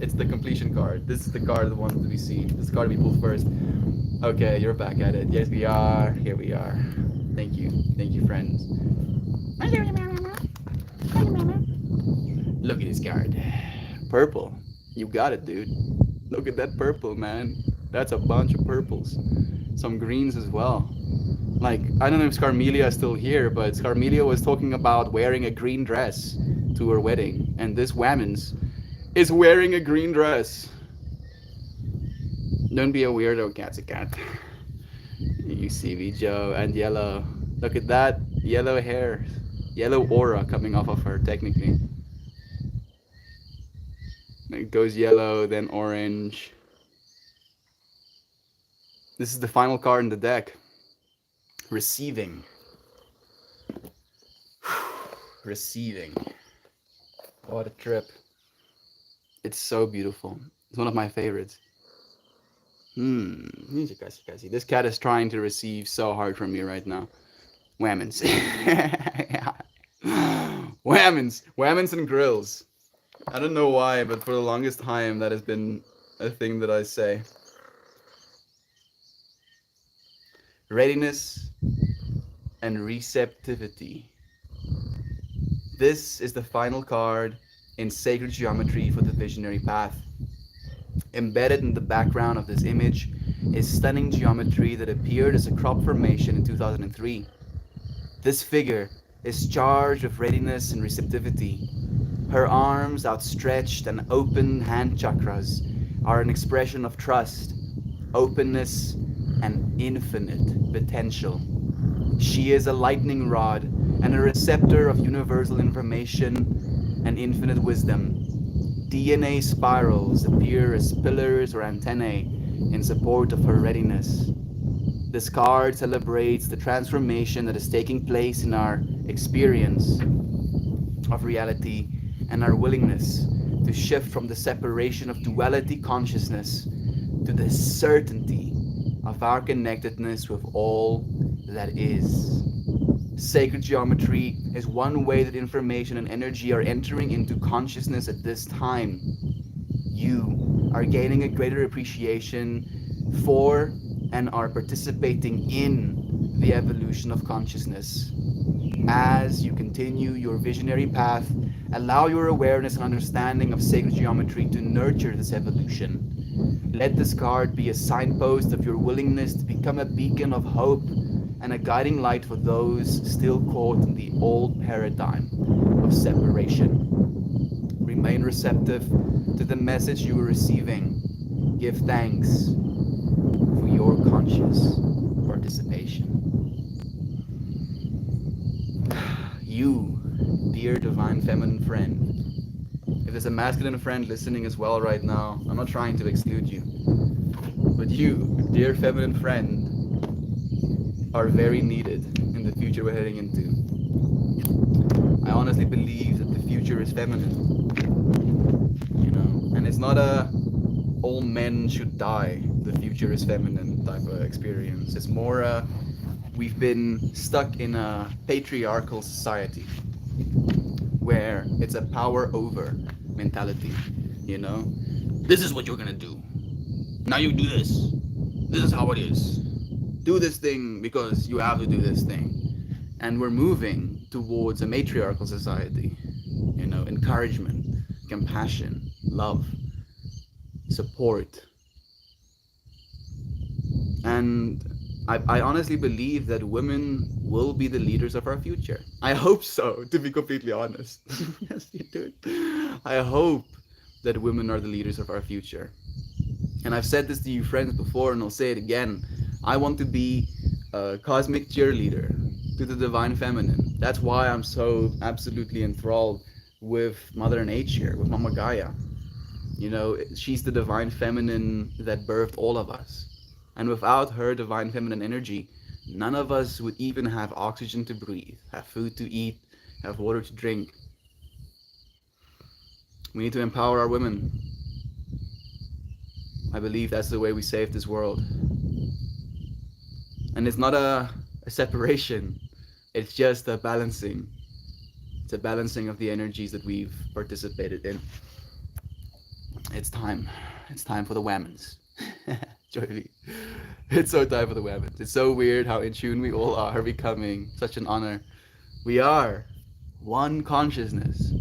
It's the completion card. This is the card that wanted to be seen. This card we pulled first. Okay, you're back at it. Yes, we are. Here we are. Thank you. Thank you, friends. Look at this card. Purple. You got it, dude. Look at that purple, man. That's a bunch of purples. Some greens as well. Like, I don't know if Scarmelia is still here, but Scarmelia was talking about wearing a green dress to her wedding. And this Whammons is wearing a green dress. Don't be a weirdo, cat's a cat. You see me, Joe, and yellow. Look at that yellow hair. Yellow aura coming off of her, technically. It goes yellow, then orange. This is the final card in the deck. Receiving. Receiving. What a trip. It's so beautiful. It's one of my favorites. This cat is trying to receive so hard from me right now. Whammons. Whammons. Whammons and grills. I don't know why, but for the longest time that has been a thing that I say. Readiness and receptivity. This is the final card in Sacred Geometry for the Visionary Path. Embedded in the background of this image is stunning geometry that appeared as a crop formation in 2003. This figure is charged with readiness and receptivity. Her arms, outstretched and open hand chakras, are an expression of trust, openness, and infinite potential. She is a lightning rod and a receptor of universal information and infinite wisdom. DNA spirals appear as pillars or antennae in support of her readiness. This card celebrates the transformation that is taking place in our experience of reality and our willingness to shift from the separation of duality consciousness to the certainty of our connectedness with all that is. Sacred geometry is one way that information and energy are entering into consciousness at this time. You are gaining a greater appreciation for and are participating in the evolution of consciousness. As you continue your visionary path, allow your awareness and understanding of sacred geometry to nurture this evolution. Let this card be a signpost of your willingness to become a beacon of hope and a guiding light for those still caught in the old paradigm of separation. Remain receptive to the message you are receiving. Give thanks for your conscious participation. You, dear divine feminine friend, if there's a masculine friend listening as well right now, I'm not trying to exclude you, but you, dear feminine friend, are very needed in the future we're heading into. I honestly believe that the future is feminine, you know, and it's not a all men should die, the future is feminine type of experience. It's more we've been stuck in a patriarchal society where it's a power over mentality, you know. This is what you're gonna do. Now you do this. This is how it is. Do this thing because you have to do this thing. And we're moving towards a matriarchal society, you know, encouragement, compassion, love, support. And I honestly believe that women will be the leaders of our future. I hope so, to be completely honest. Yes, you do. I hope that women are the leaders of our future. And I've said this to you friends before, and I'll say it again. I want to be a cosmic cheerleader to the divine feminine. That's why I'm so absolutely enthralled with Mother Nature, with Mama Gaia. You know, she's the divine feminine that birthed all of us. And without her divine feminine energy, none of us would even have oxygen to breathe, have food to eat, have water to drink. We need to empower our women. I believe that's the way we save this world. And it's not a separation, it's just a balancing. It's a balancing of the energies that we've participated in. It's time. It's time for the whammons. Joy. It's so time for the whammons. It's so weird how in tune we all are becoming. Such an honor. We are one consciousness,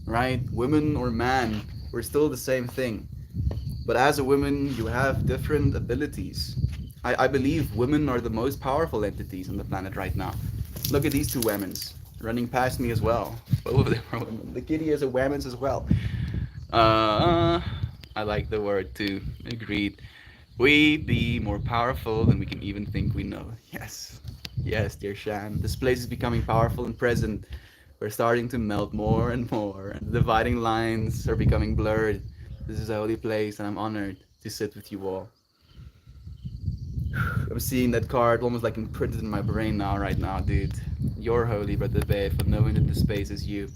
right? Woman or man, we're still the same thing. But as a woman, you have different abilities. I believe women are the most powerful entities on the planet right now. Look at these two women's running past me as well. Both of them are women. The kitty is a women's as well. I like the word too. Agreed. We be more powerful than we can even think we know. Yes. Yes, dear Shan. This place is becoming powerful and present. We're starting to melt more and more, and the dividing lines are becoming blurred. This is a holy place, and I'm honored to sit with you all. I'm seeing that card almost like imprinted in my brain now, right now, dude. You're holy, Brother Bay, for knowing that this space is you.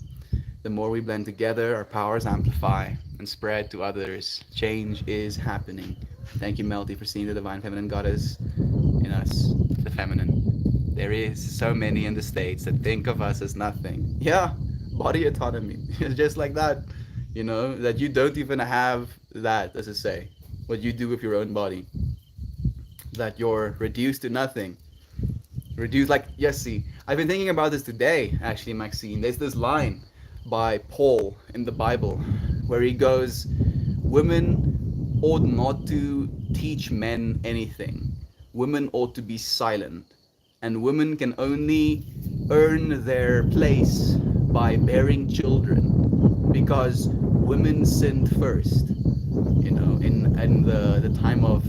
The more we blend together, our powers amplify and spread to others. Change is happening. Thank you, Melty, for seeing the divine feminine goddess in us, the feminine. There is so many in the States that think of us as nothing. Yeah, body autonomy. Just like that. You know, that you don't even have that, as I say, what you do with your own body. That you're reduced to nothing. Reduced, like, yes, see, I've been thinking about this today, actually, Maxine. There's this line by Paul in the Bible where he goes, women ought not to teach men anything. Women ought to be silent. And women can only earn their place by bearing children because women sinned first. You know, in the time of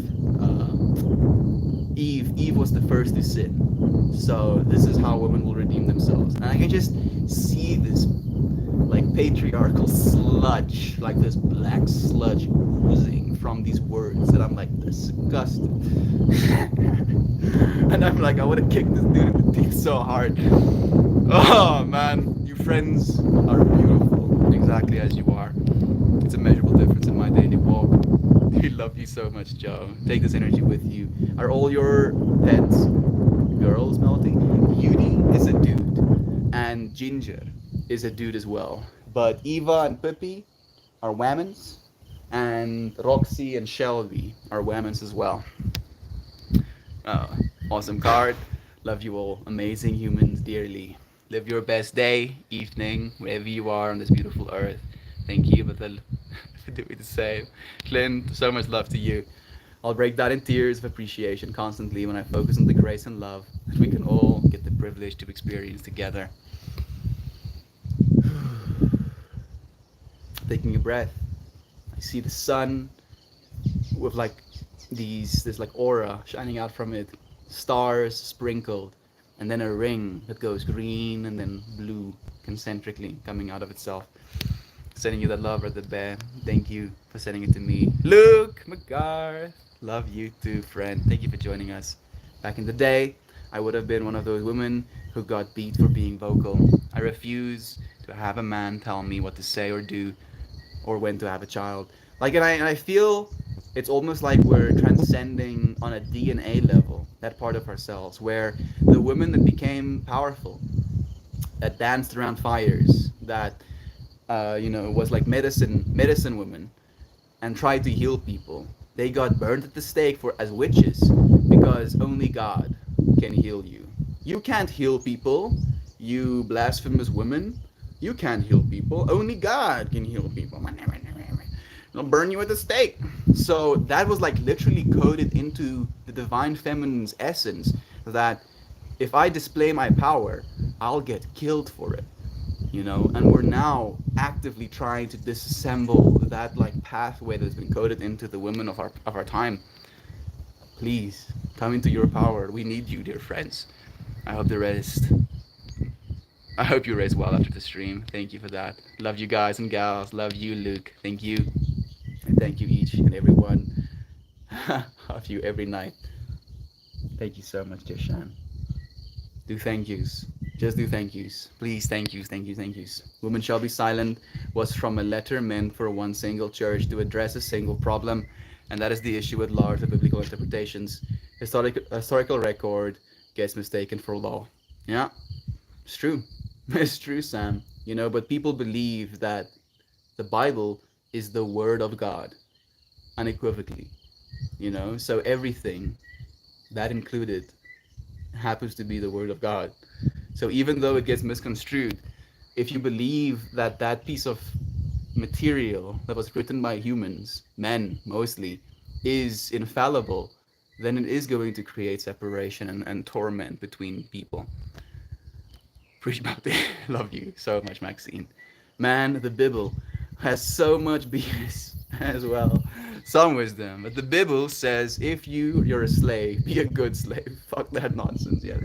Eve was the first to sin. So this is how women will redeem themselves. And I can just see this like patriarchal sludge, like this black sludge oozing from these words that I'm like disgusted. And I'm like, I want to kick this dude in the teeth so hard. Oh man, you friends are beautiful, exactly as you are. It's a measurable difference in my daily walk. We love you so much, Joe. Take this energy with you. Are all your pets girls, Melty? Yudi is a dude, and Ginger is a dude as well. But Eva and Pippi are women's, and Roxy and Shelby are women's as well. Awesome card. Love you all. Amazing humans dearly. Live your best day, evening, wherever you are on this beautiful earth. Thank you, Batal, for doing the same. Clint, so much love to you. I'll break that in tears of appreciation constantly when I focus on the grace and love that we can all get the privilege to experience together. Taking a breath. I see the sun with like this like aura shining out from it, stars sprinkled, and then a ring that goes green and then blue concentrically coming out of itself. Sending you that love, Brother Bear. Thank you for sending it to me. Luke McGarth, love you too, friend. Thank you for joining us. Back in the day, I would have been one of those women who got beat for being vocal. I refuse to have a man tell me what to say or do or when to have a child. Like, and I feel it's almost like we're transcending on a DNA level that part of ourselves where the women that became powerful, that danced around fires, that was like medicine women, and tried to heal people. They got burned at the stake for as witches because only God can heal you. You can't heal people, you blasphemous women. You can't heal people. Only God can heal people. They'll burn you at the stake. So that was like literally coded into the divine feminine's essence that if I display my power, I'll get killed for it. you know, and we're now actively trying to disassemble that like pathway that's been coded into the women of our time. Please come into your power. We need you, dear friends. I hope the rest. I hope you rest well after the stream. Thank you for that. Love you guys and gals. Love you, Luke. Thank you. And thank you each and every one of you every night. Thank you so much, dear Shan. Do thank yous. Just do thank yous. Please, thank yous, thank you, thank yous. Women Shall Be Silent was from a letter meant for one single church to address a single problem, and that is the issue with large biblical interpretations. Historical record gets mistaken for law. Yeah, it's true. It's true, Sam. You know, but people believe that the Bible is the word of God unequivocally. You know, so everything that included happens to be the word of God. So even though it gets misconstrued, if you believe that that piece of material that was written by humans, men mostly, is infallible, then it is going to create separation and torment between people. Preach about it. Love you so much, Maxine. Man, the Bible has so much BS as well. Some wisdom. But the Bible says if you're a slave, be a good slave. Fuck that nonsense. Yeah.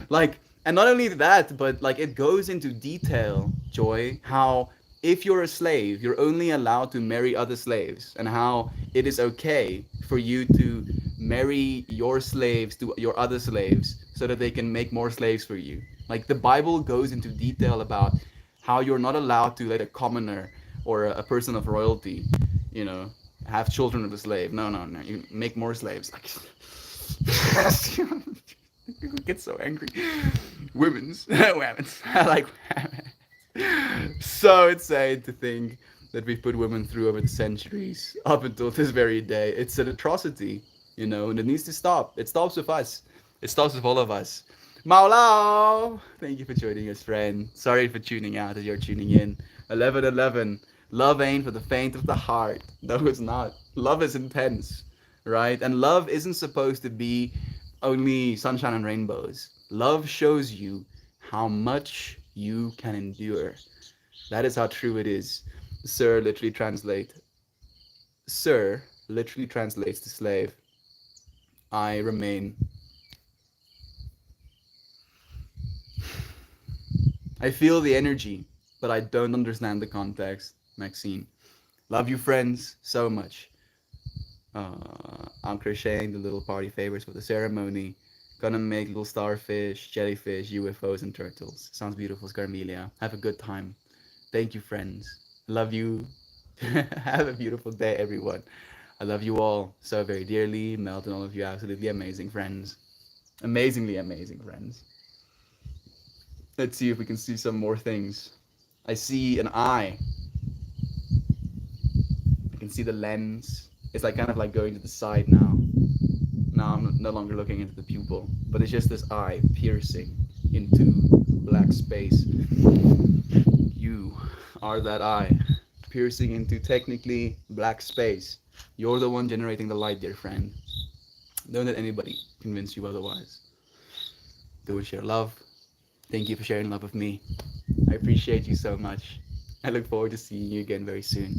Like, and not only that, but like it goes into detail, Joy, how if you're a slave, you're only allowed to marry other slaves, and how it is okay for you to marry your slaves to your other slaves so that they can make more slaves for you. Like the Bible goes into detail about how you're not allowed to let a commoner or a person of royalty, you know, have children of a slave. No, no, no. You make more slaves. Like, people get so angry. Women's. I like women's. So insane to think that we've put women through over the centuries up until this very day. It's an atrocity, you know, and it needs to stop. It stops with us. It stops with all of us. Maulao! Thank you for joining us, friend. Sorry for tuning out as you're tuning in. 11:11. Love ain't for the faint of the heart. No, it's not. Love is intense, right? And love isn't supposed to be only sunshine and rainbows. Love shows you how much you can endure. That is how true it is. Sir literally translate. Sir literally translates to slave. I remain. I feel the energy, but I don't understand the context, Maxine. Love you, friends, so much. I'm crocheting the little party favors for the ceremony. Gonna make little starfish, jellyfish, UFOs, and turtles. Sounds beautiful, Scarmelia. Have a good time. Thank you, friends. Love you. Have a beautiful day, everyone. I love you all so very dearly. Melt and all of you absolutely amazing friends. Amazingly amazing friends. Let's see if we can see some more things. I see an eye. I can see the lens. It's like kind of like going to the side now. Now I'm no longer looking into the pupil, but it's just this eye piercing into black space. You are that eye piercing into technically black space. You're the one generating the light, dear friend. Don't let anybody convince you otherwise. Do and share love. Thank you for sharing love with me. I appreciate you so much. I look forward to seeing you again very soon.